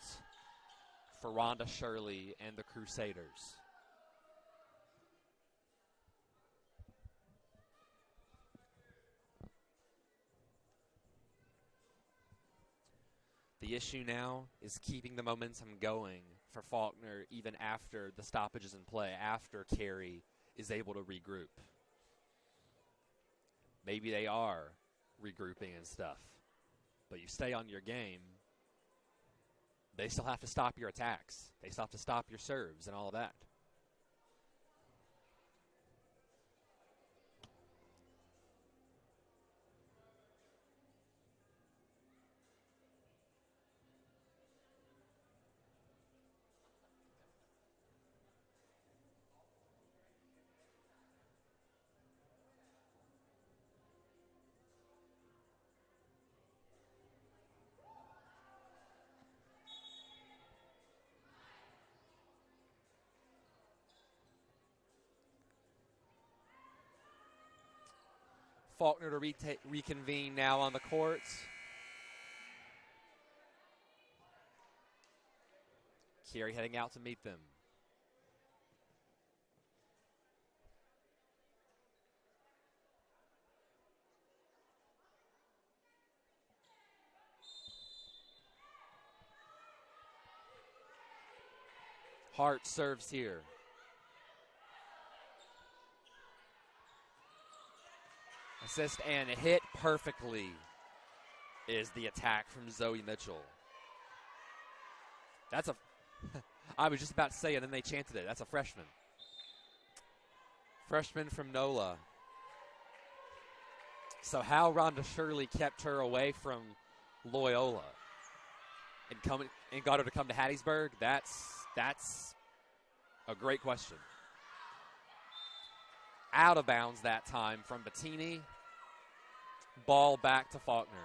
for Rhonda Shirley and the Crusaders. The issue now is keeping the momentum going for Faulkner even after the stoppages in play, after Carey is able to regroup. Maybe they are regrouping and stuff, but you stay on your game. They still have to stop your attacks. They still have to stop your serves and all of that. Faulkner to reconvene now on the court. Carey heading out to meet them. Hart serves here. Assist and hit perfectly is the attack from Zoe Mitchell. That's a, I was just about to say it and then they chanted it. That's a freshman. Freshman from NOLA. So how Rhonda Shirley kept her away from Loyola and got her to come to Hattiesburg, that's a great question. Out of bounds that time from Bettini. Ball back to Faulkner.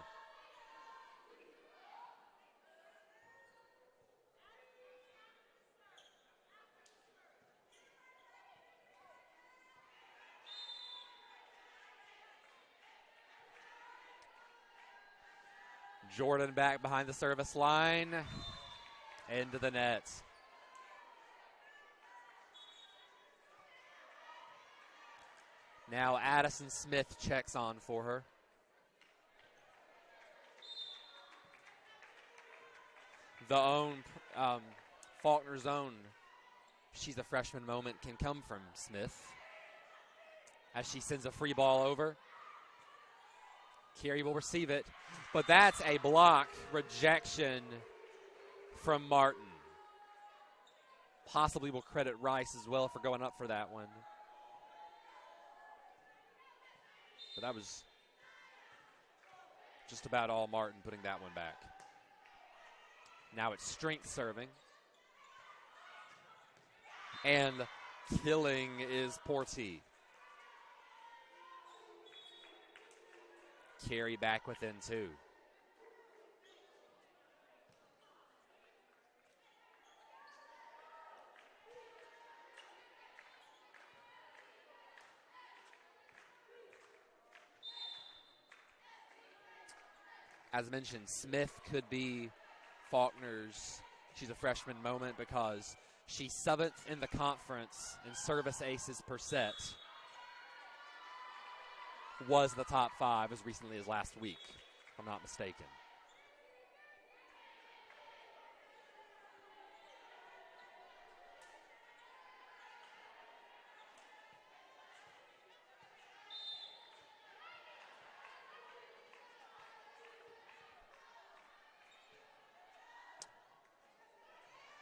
Jordan back behind the service line. Into the net. Now Addison Smith checks on for her. Faulkner's own, she's a freshman moment, can come from Smith. As she sends a free ball over. Carey will receive it. But that's a block rejection from Martin. Possibly will credit Rice as well for going up for that one. But that was just about all Martin putting that one back. Now it's strength serving. And killing is Porty. Carey back within two. As mentioned, Smith could be Faulkner's, she's a freshman moment because she's 7th in the conference in service aces per set. was in the top 5 as recently as last week, if I'm not mistaken.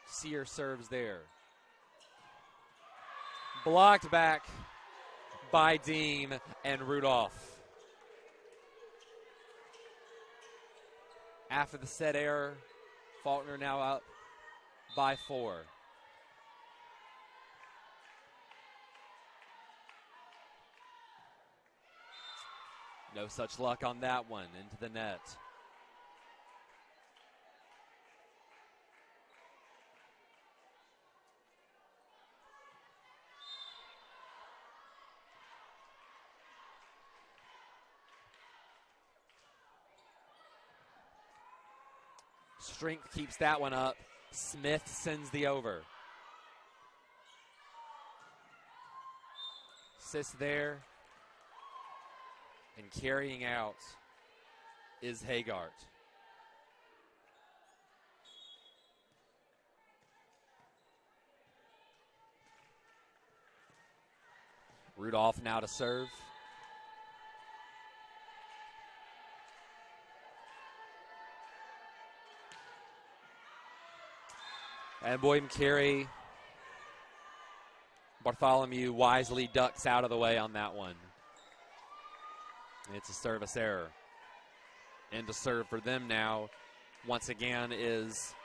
Sear serves there. Blocked back by Deem and Rudolph. After the set error, Faulkner now up by 4. No such luck on that one, into the net. Strength keeps that one up. Smith sends the over. Assist there. And carrying out is Hagart. Rudolph now to serve. And Boyd and Carey, Bartholomew wisely ducks out of the way on that one. It's a service error. And to serve for them now, once again, is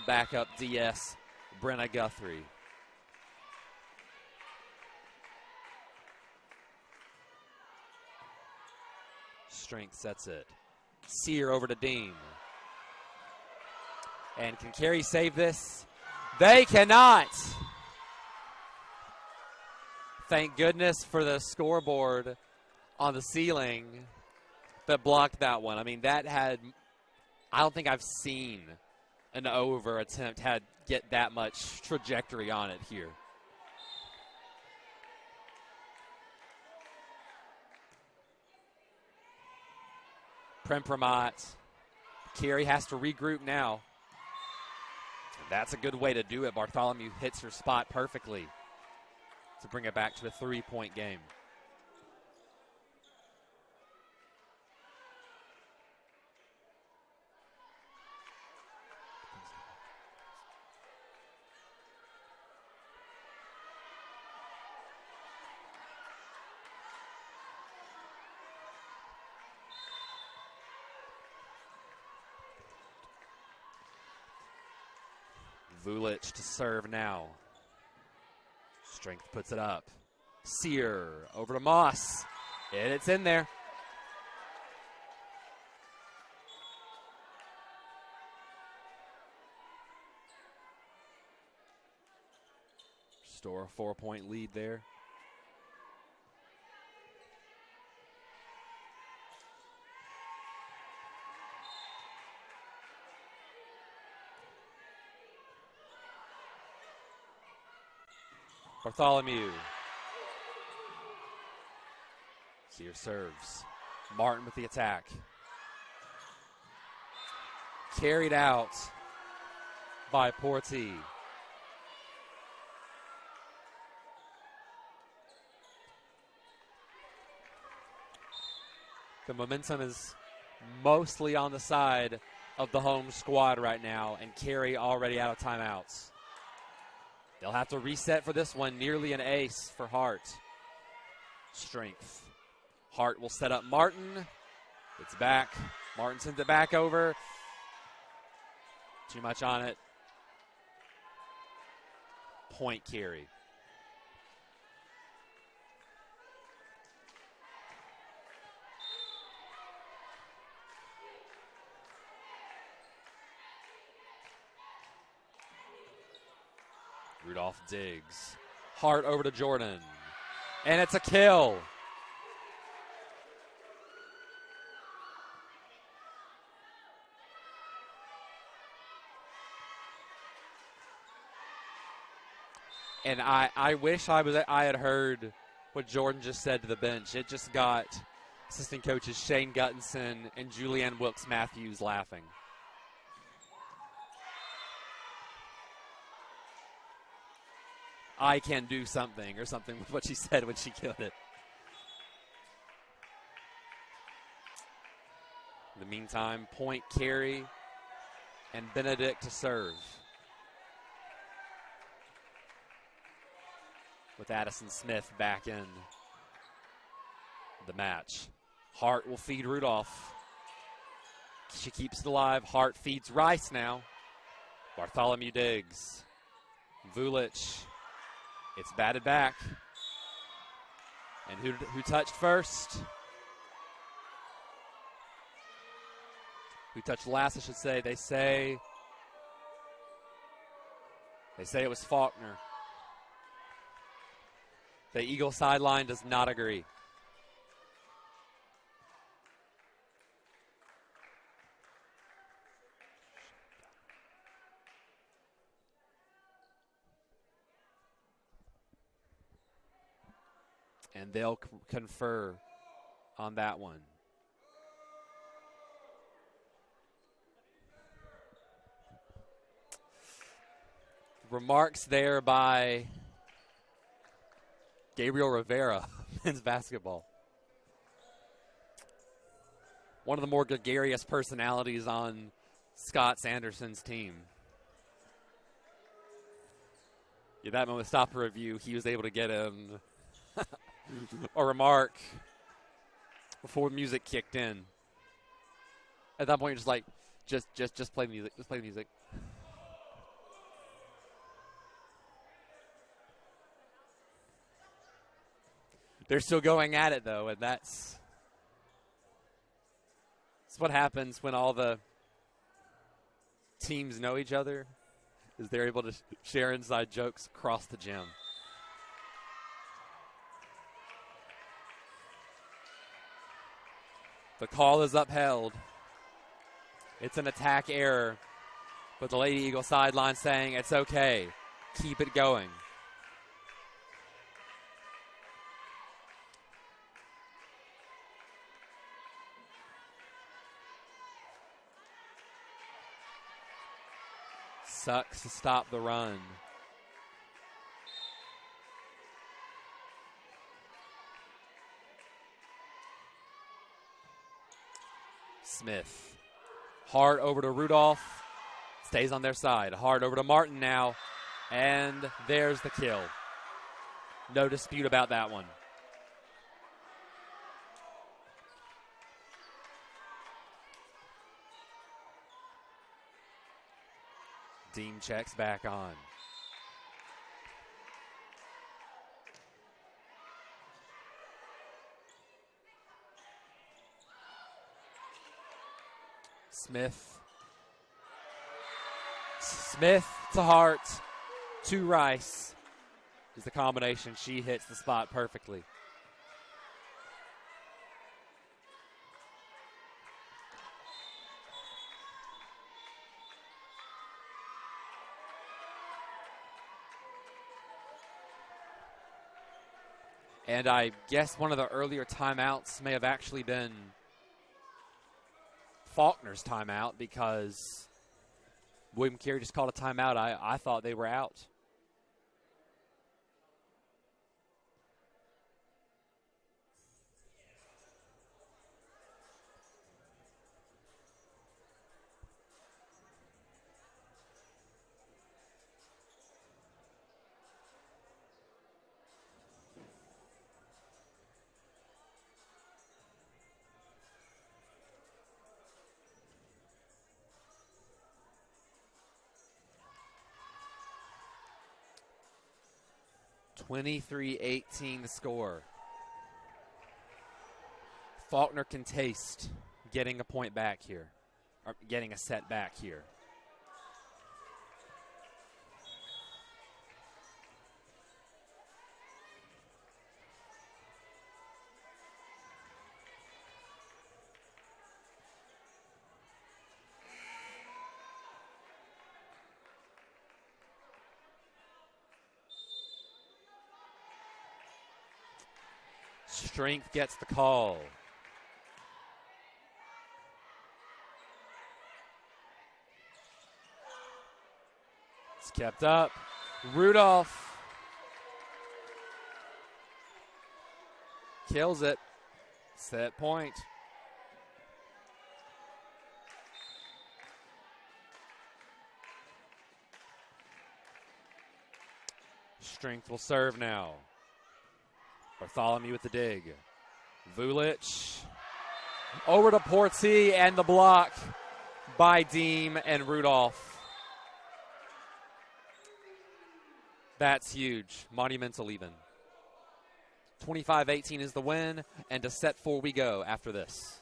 backup DS Brenna Guthrie. Strength sets it. Sear over to Dean. And can Carey save this? They cannot. Thank goodness for the scoreboard on the ceiling that blocked that one. I mean, that had, I don't think I've seen an over attempt get that much trajectory on it here. Prempramat. Carey has to regroup now. That's a good way to do it. Bartholomew hits her spot perfectly to bring it back to a 3-point game. Vulic to serve now. Strength puts it up. Sear over to Moss. And it's in there. Restore a 4-point lead there. Bartholomew. Sear serves. Martin with the attack. Carried out by Porty. The momentum is mostly on the side of the home squad right now, and Carey already out of timeouts. They'll have to reset for this one. Nearly an ace for Hart. Strength. Hart will set up Martin. It's back. Martin sends it back over. Too much on it. Point Carey. Rudolph digs. Hart over to Jordan. And it's a kill. And I wish I had heard what Jordan just said to the bench. It just got Assistant coaches Shane Guttinson and Julianne Wilkes-Matthews laughing. I can do something, or something with what she said when she killed it. In the meantime, point Carey and Benedict to serve. With Addison Smith back in the match. Hart will feed Rudolph. She keeps it alive. Hart feeds Rice now. Bartholomew Diggs. Vulich. It's batted back. And who touched first? Who touched last, I should say. They say it was Faulkner. The Eagle sideline does not agree. And they'll confer on that one. Remarks there by Gabriel Rivera, men's basketball. One of the more gregarious personalities on Scott Sanderson's team. Yeah, that moment, stop a review. He was able to get in a remark before music kicked in. At that point, you're just like, just play the music. Just play the music. They're still going at it, though, and that's what happens when all the teams know each other, is they're able to share inside jokes across the gym. The call is upheld. It's an attack error, but the Lady Eagle sideline saying it's okay. Keep it going. Sucks to stop the run. Smith. Hard over to Rudolph. Stays on their side. Hard over to Martin now. And there's the kill. No dispute about that one. Dean checks back on. Smith to Hart to Rice is the combination. She hits the spot perfectly. And I guess one of the earlier timeouts may have actually been Faulkner's timeout, because William Carey just called a timeout. I thought they were out. (23-18) the score. Faulkner can taste getting a point back here, or getting a set back here. Strength gets the call. Kept up. Rudolph kills it. Set point. Strength will serve now. Bartholomew with the dig. Vulic over to Porty, and the block by Deem and Rudolph. That's huge. Monumental even. 25-18 is the win, and to set 4 we go after this.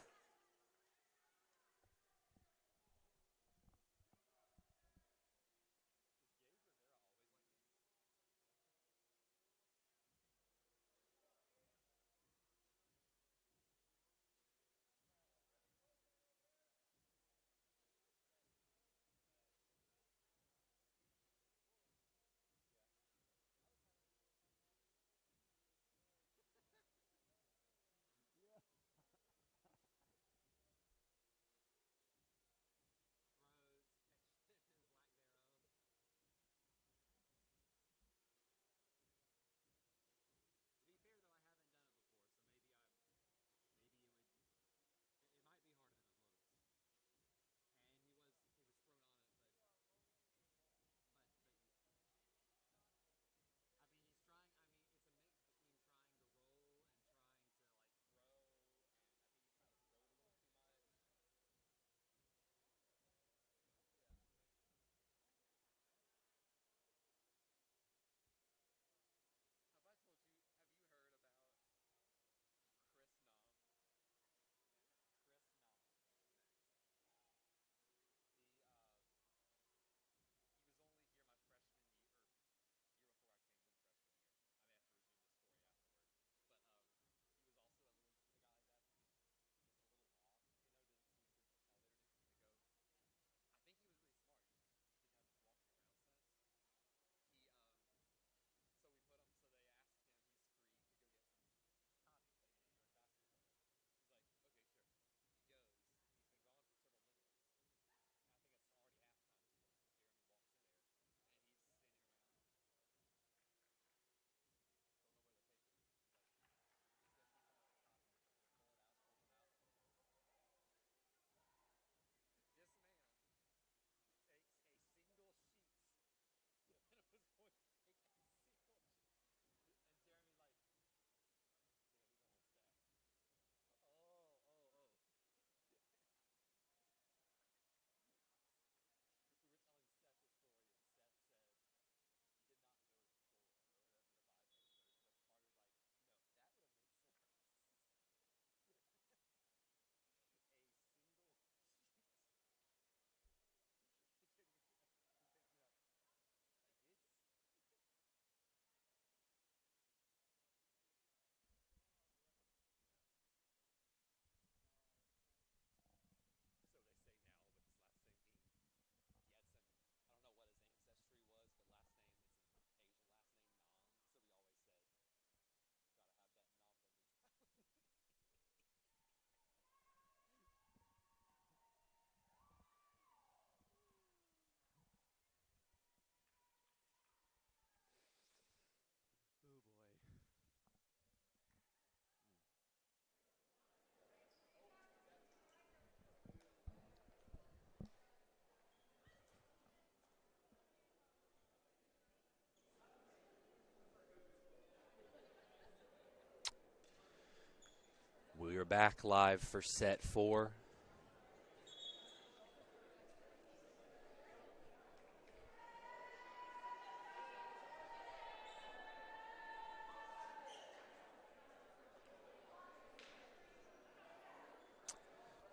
We are back live for set 4.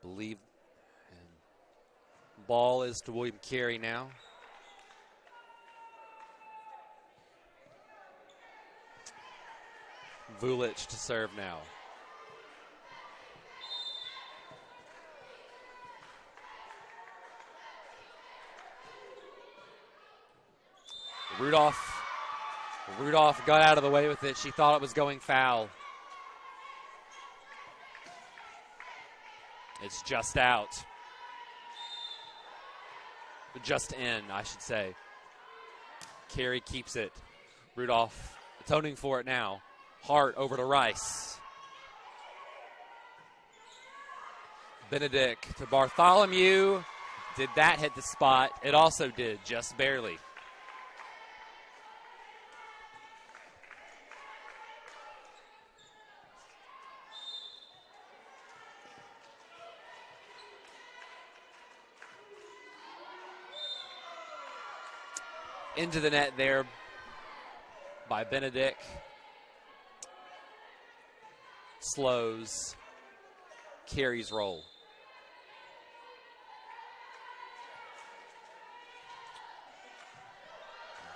Believe ball is to William Carey now. Vulic to serve now. Rudolph got out of the way with it. She thought it was going foul. It's just out. Just in, I should say. Carey keeps it. Rudolph atoning for it now. Hart over to Rice. Benedict to Bartholomew. Did that hit the spot? It also did, just barely. Into the net there by Benedict. Slows Carey's roll.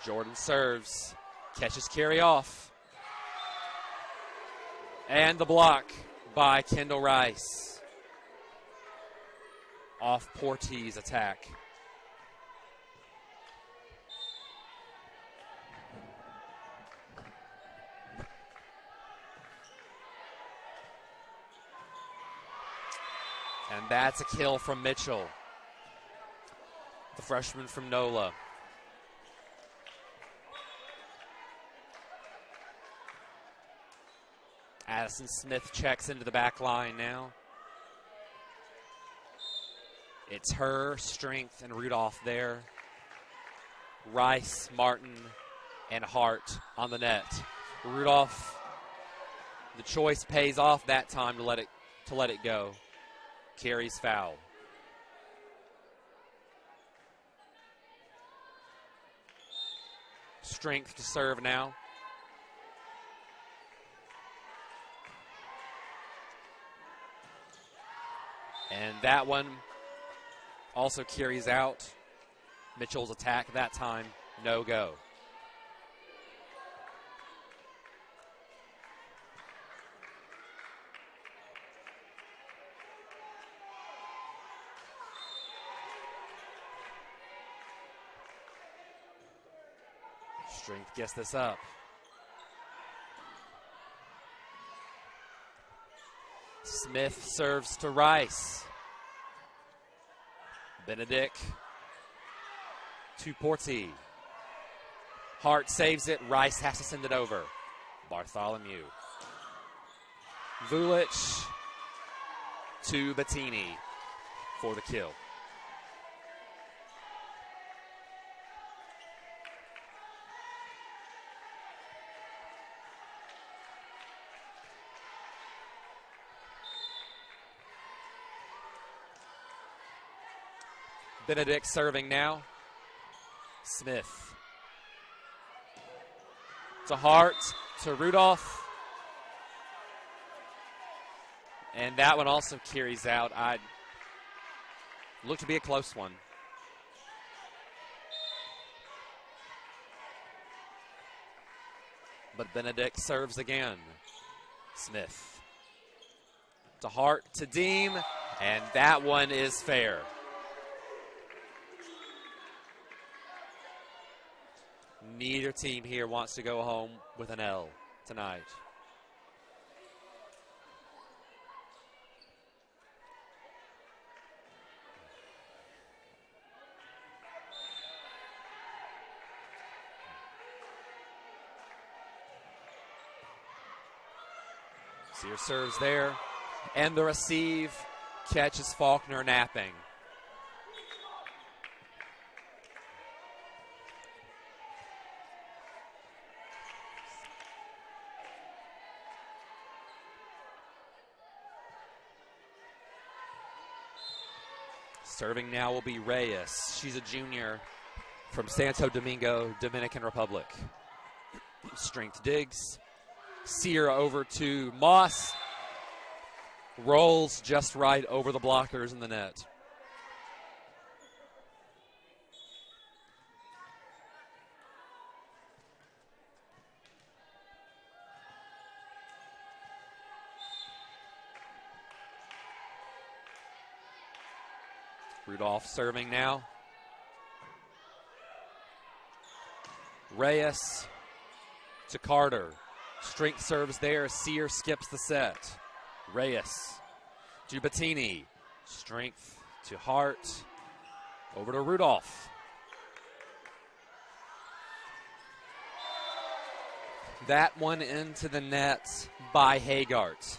Jordan serves, catches Carey off. And the block by Kendall Rice. Off Porte's attack. And that's a kill from Mitchell, the freshman from NOLA. Addison Smith checks into the back line now. It's her, Strength, and Rudolph there. Rice, Martin, and Hart on the net. Rudolph, the choice pays off that time to let it go. Carey's foul. Strength to serve now. And that one also carries out. Mitchell's attack that time, no go. Strength gets this up. Smith serves to Rice. Benedict to Porte. Hart saves it. Rice has to send it over. Bartholomew. Vulich to Bettini for the kill. Benedict serving now. Smith to Hart, to Rudolph. And that one also carries out. Looked to be a close one. But Benedict serves again. Smith to Hart, to Deem, and that one is fair. Neither team here wants to go home with an L tonight. Sear serves there, and the receive catches Faulkner napping. Serving now will be Reyes. She's a junior from Santo Domingo, Dominican Republic. Strength digs. Sear over to Moss. Rolls just right over the blockers in the net. Rudolph serving now. Reyes to Carter. Strength serves there. Sear skips the set. Reyes to Bettini. Strength to Hart. Over to Rudolph. That one into the net by Hagart.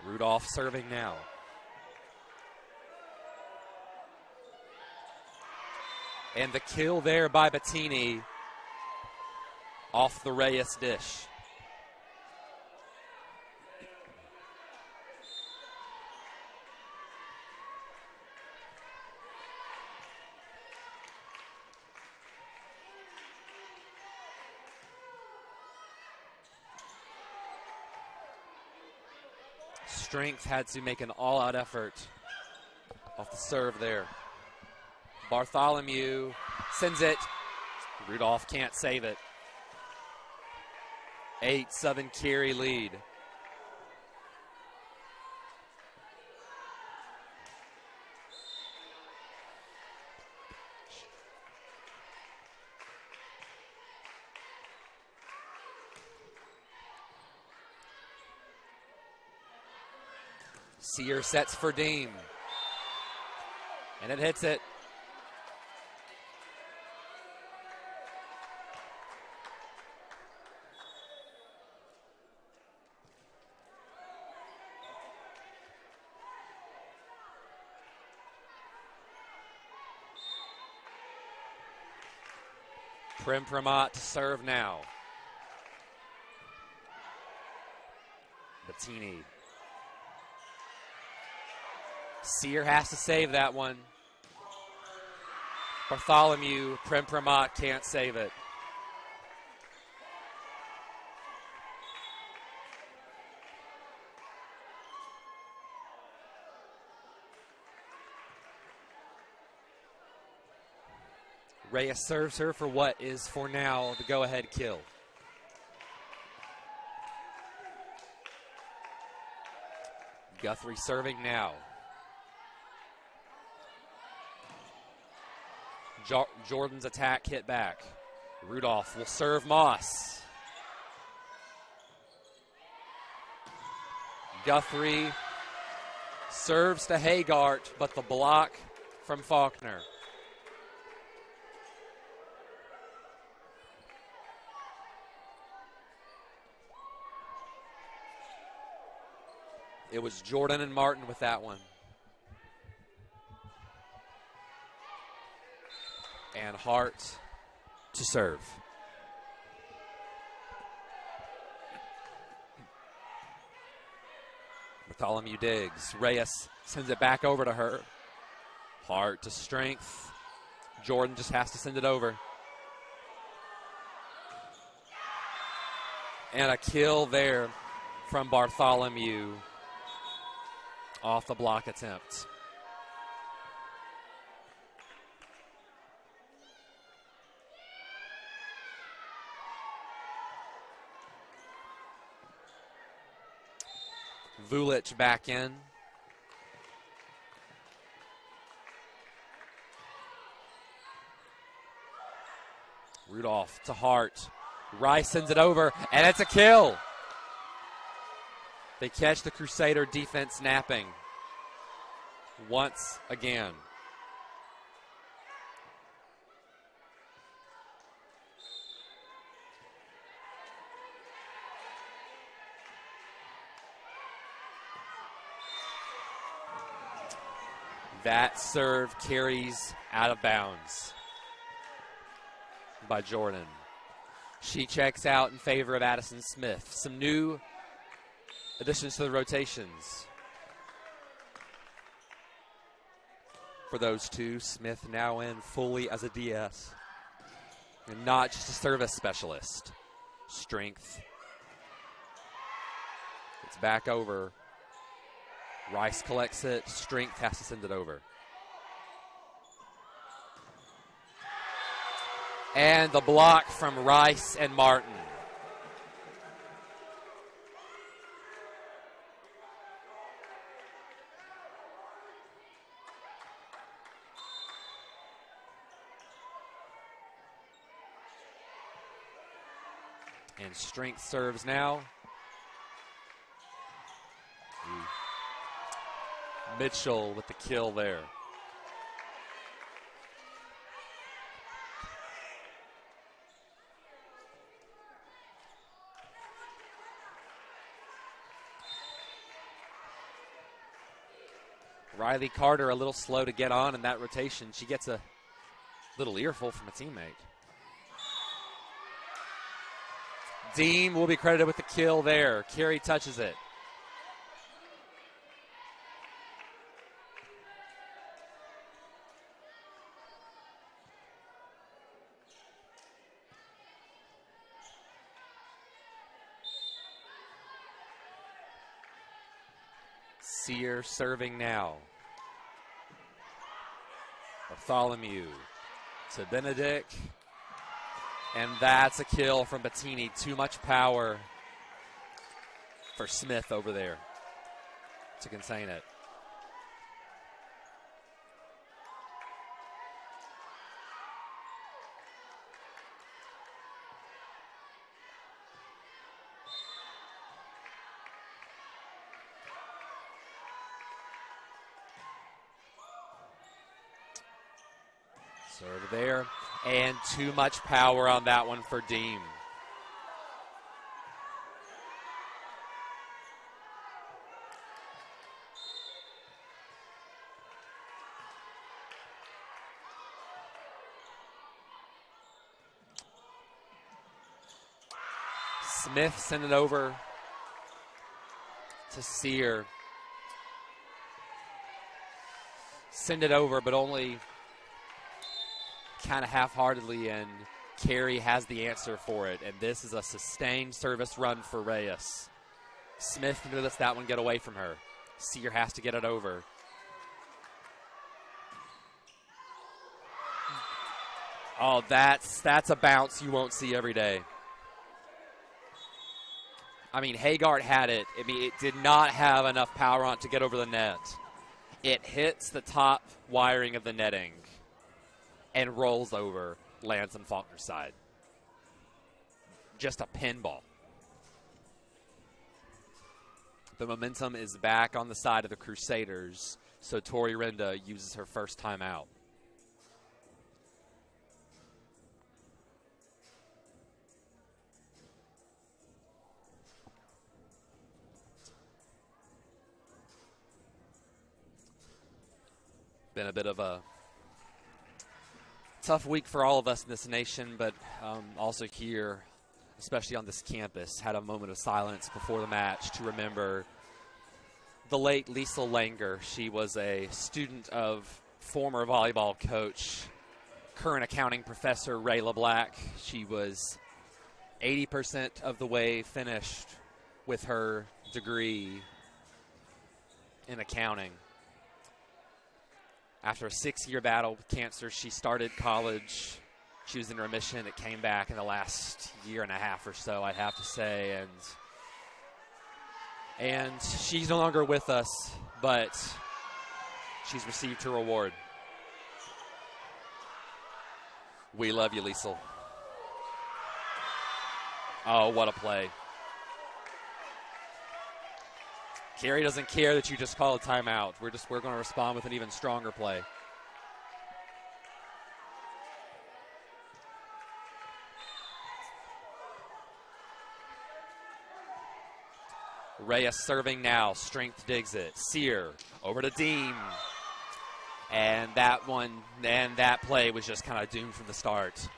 Rudolph serving now. And the kill there by Bettini off the Reyes dish. Strength had to make an all-out effort off the serve there. Bartholomew sends it. Rudolph can't save it. 8-7 Carey lead. Sear sets for Deem. And it hits it. Prem-Pramat to serve now. Bettini. Sear has to save that one. Bartholomew, Prem-Pramat can't save it. Reyes serves her for what is, for now, the go-ahead kill. Guthrie serving now. Jordan's attack hit back. Rudolph will serve Moss. Guthrie serves to Hagart, but the block from Faulkner. It was Jordan and Martin with that one. And Hart to serve. Bartholomew digs. Reyes sends it back over to her. Hart to strength. Jordan just has to send it over. And a kill there from Bartholomew off the block attempt. Vulic back in. Rudolph to Hart. Rice sends it over, and it's a kill. They catch the Crusader defense napping once again. That serve carries out of bounds by Jordan. She checks out in favor of Addison Smith. Some new additions to the rotations for those two. Smith now in fully as a DS and not just a service specialist. Strength. It's back over. Rice collects it. Strength has to send it over. And the block from Rice and Martin. And Strength serves now. Mitchell with the kill there. Riley Carter a little slow to get on in that rotation. She gets a little earful from a teammate. Deem will be credited with the kill there. Carey touches it. Sear serving now. Bartholomew to Benedict. And that's a kill from Bettini. Too much power for Smith over there to contain it. Serve there, and too much power on that one for Deem. Smith sent it over to Sear. Send it over, but only kind of half-heartedly, and Carey has the answer for it, and this is a sustained service run for Reyes. Smith lets that one get away from her. Sear has to get it over. Oh, that's a bounce you won't see every day. I mean, Hagart had it. I mean, it did not have enough power on it to get over the net. It hits the top wiring of the netting and rolls over, lands on Faulkner's side. Just a pinball. The momentum is back on the side of the Crusaders, so Tori Renda uses her first timeout. Been a bit of a tough week for all of us in this nation, but also here, especially on this campus, had a moment of silence before the match to remember the late Liesl Langer. She was a student of former volleyball coach, current accounting professor Ray LeBlack. She was 80% of the way finished with her degree in accounting. After a 6-year battle with cancer, she started college. She was in remission. It came back in the last year and a half or so, I'd have to say. And she's no longer with us, but she's received her reward. We love you, Liesl. Oh, what a play. Carey doesn't care that you just call a timeout. We're going to respond with an even stronger play. Reyes serving now. Strength digs it. Sear over to Deem. And that play was just kind of doomed from the start.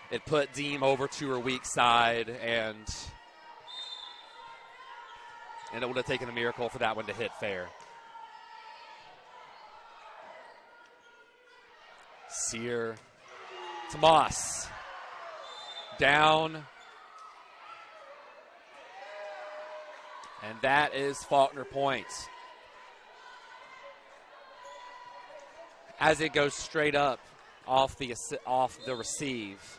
It put Deem over to her weak side, and it would have taken a miracle for that one to hit fair. Sear to Moss. Down. And that is Faulkner points. As it goes straight up off the receive,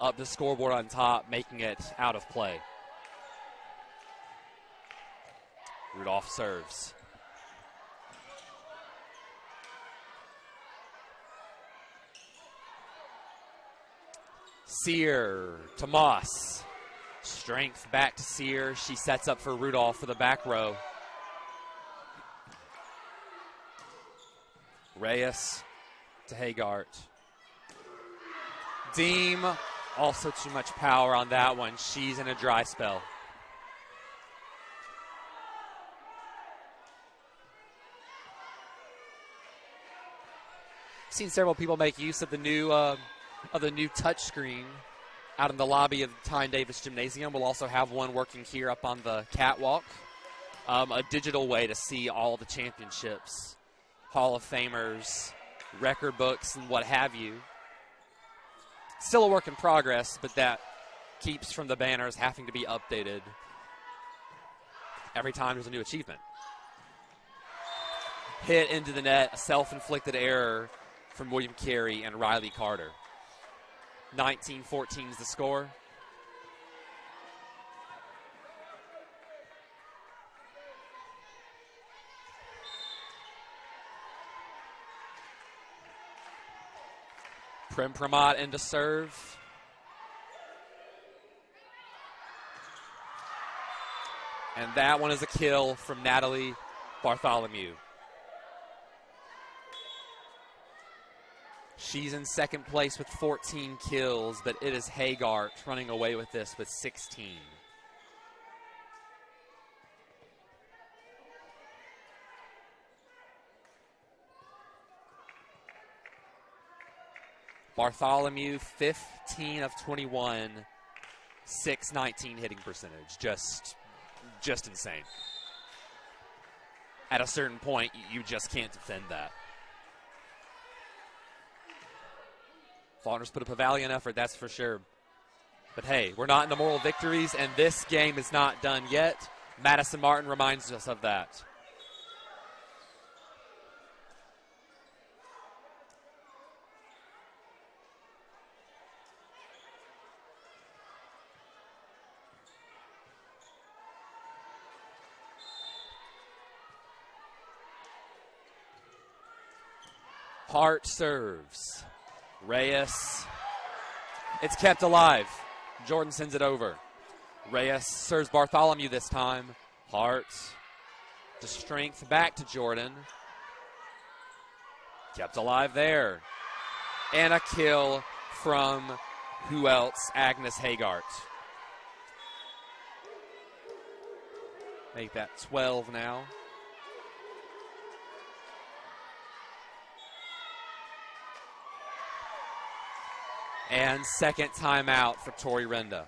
up the scoreboard on top, making it out of play. Rudolph serves. Sear to Moss. Strength back to Sear. She sets up for Rudolph for the back row. Reyes to Hagart. Deem, also too much power on that one. She's in a dry spell. Seen several people make use of the new touch screen out in the lobby of Tyne Davis Gymnasium. We'll also have one working here up on the catwalk. A digital way to see all the championships, Hall of Famers, record books, and what have you. Still a work in progress, but that keeps from the banners having to be updated every time there's a new achievement. Hit into the net, a self-inflicted error from William Carey and Riley Carter. 19-14 is the score. Prem into serve. And that one is a kill from Natalie Bartholomew. She's in second place with 14 kills, but it is Hagart running away with this with 16. Bartholomew, 15 of 21, 619 hitting percentage. Just insane. At a certain point, you just can't defend that. Faulkner's put up a valiant effort, that's for sure. But hey, we're not in the moral victories, and this game is not done yet. Madison Martin reminds us of that. Hart serves. Reyes. It's kept alive. Jordan sends it over. Reyes serves Bartholomew this time. Hart to strength back to Jordan. Kept alive there. And a kill from who else? Agnes Hagart. Make that 12 now. And second timeout for Tori Renda.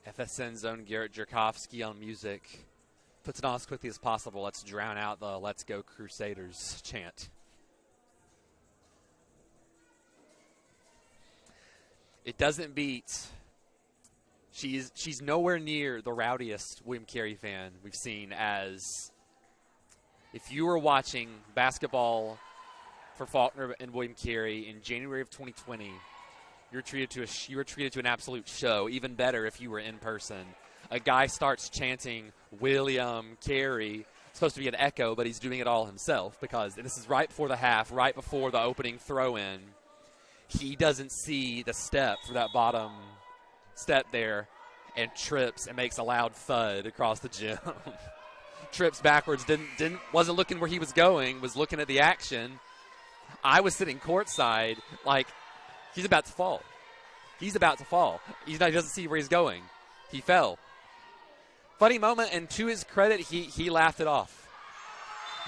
FSN's own Garrett Jerkovsky on music. Puts it on as quickly as possible. Let's drown out the Let's Go Crusaders chant. It doesn't beat. She's nowhere near the rowdiest William Carey fan we've seen. As if you were watching basketball for Faulkner and William Carey in January of 2020, you were treated to an absolute show. Even better if you were in person. A guy starts chanting William Carey. It's supposed to be an echo, but he's doing it all himself because this is right before the half, right before the opening throw-in. He doesn't see the step for that bottom step there and trips and makes a loud thud across the gym. Trips backwards, wasn't looking where he was going, was looking at the action. I was sitting courtside like he's about to fall. He's about to fall. He doesn't see where he's going. He fell. Funny moment, and to his credit, he laughed it off.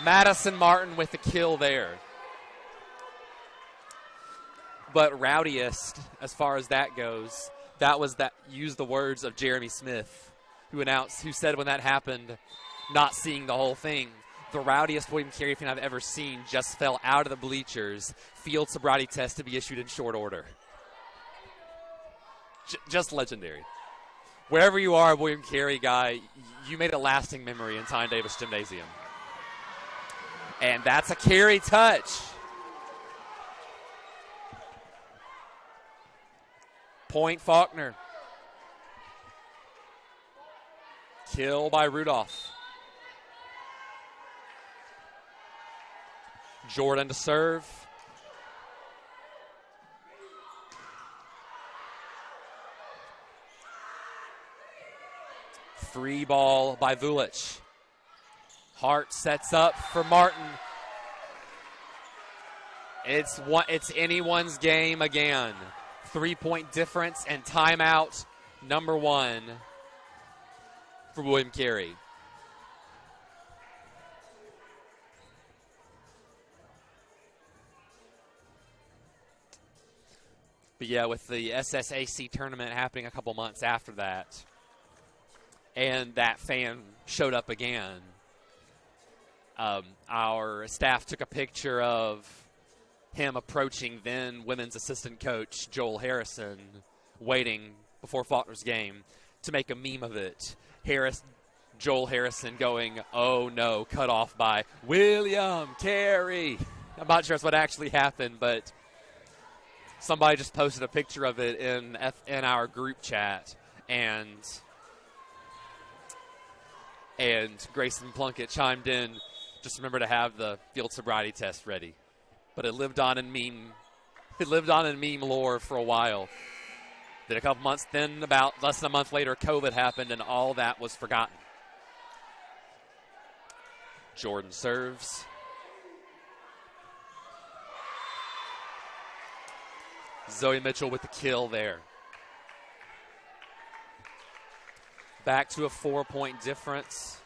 Madison Martin with the kill there. But rowdiest, as far as that goes, used the words of Jeremy Smith, who said when that happened, not seeing the whole thing, the rowdiest William Carey fan I've ever seen just fell out of the bleachers. Field sobriety test to be issued in short order. Just legendary. Wherever you are, William Carey guy, you made a lasting memory in Tyne Davis Gymnasium. And that's a Carey touch. Point Faulkner. Kill by Rudolph. Jordan to serve. Free ball by Vulic. Hart sets up for Martin. It's anyone's game again. 3-point difference and timeout number 1 for William Carey. But yeah, with the SSAC tournament happening a couple months after that, and that fan showed up again, our staff took a picture of him approaching then women's assistant coach Joel Harrison, waiting before Faulkner's game to make a meme of it. Joel Harrison going, "Oh no," cut off by William Carey. I'm not sure that's what actually happened, but somebody just posted a picture of it in our group chat, and Grayson Plunkett chimed in, "Just remember to have the field sobriety test ready." But it lived on in meme lore for a while. Then a couple months, then about less than a month later, COVID happened, and all that was forgotten. Jordan serves. Zoe Mitchell with the kill there. Back to a 4-point difference.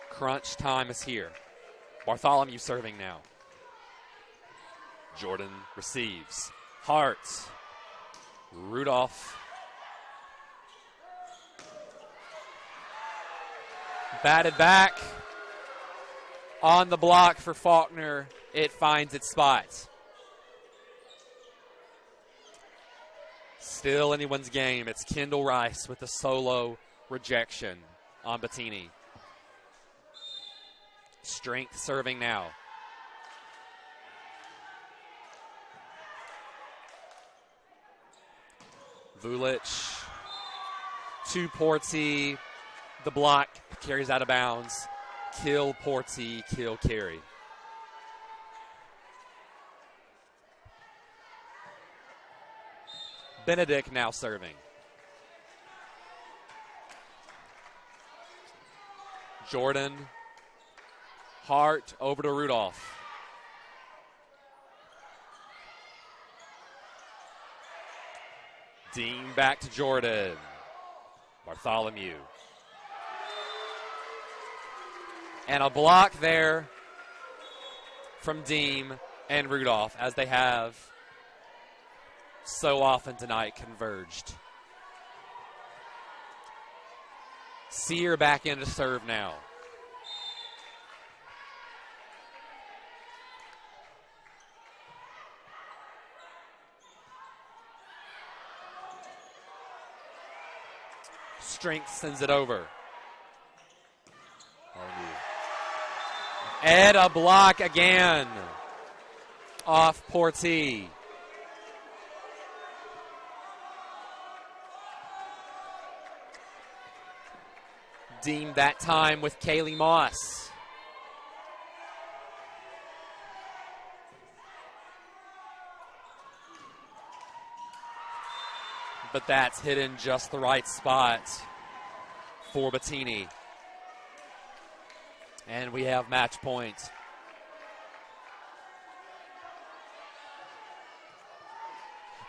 Crunch time is here. Bartholomew serving now. Jordan receives. Hart. Rudolph. Batted back. On the block for Faulkner. It finds its spot. Still anyone's game. It's Kendall Rice with a solo rejection on Bettini. Strength serving now. Vulic to Porty. The block carries out of bounds. Kill Porty, kill Carey. Benedict now serving. Jordan. Hart over to Rudolph. Dean back to Jordan. Bartholomew. And a block there from Dean and Rudolph, as they have so often tonight converged. Sear back in to serve now. Strength sends it over. And a block again off Porty. Dean that time with Kaylee Moss. But that's hit in just the right spot for Bettini. And we have match point.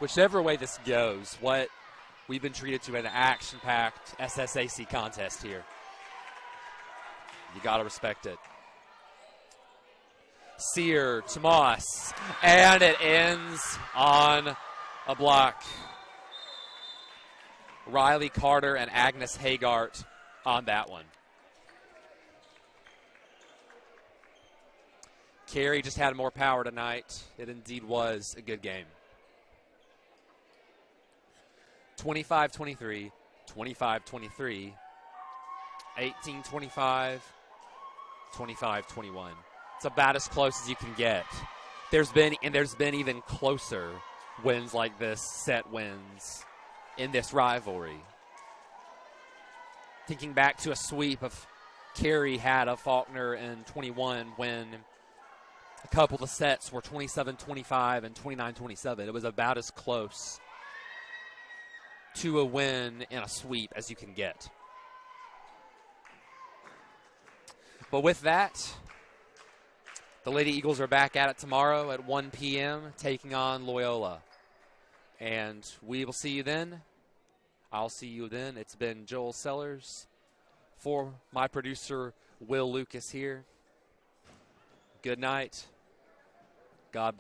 Whichever way this goes, what we've been treated to an action-packed SSAC contest here. You got to respect it. Sear to Moss, and it ends on a block. Riley Carter and Agnes Hagart on that one. Carey just had more power tonight. It indeed was a good game. 25-23, 25-23, 18-25, 25-21. It's about as close as you can get. There's been even closer wins like this, set wins in this rivalry. thinking back to a sweep of Carey had of Faulkner in 21 when a couple of the sets were 27-25 and 29-27. It was about as close to a win in a sweep as you can get. But with that, the Lady Eagles are back at it tomorrow at 1 p.m. taking on Loyola. And we will see you then. I'll see you then. It's been Joel Sellers for my producer, Will Lucas here. Good night. God bless.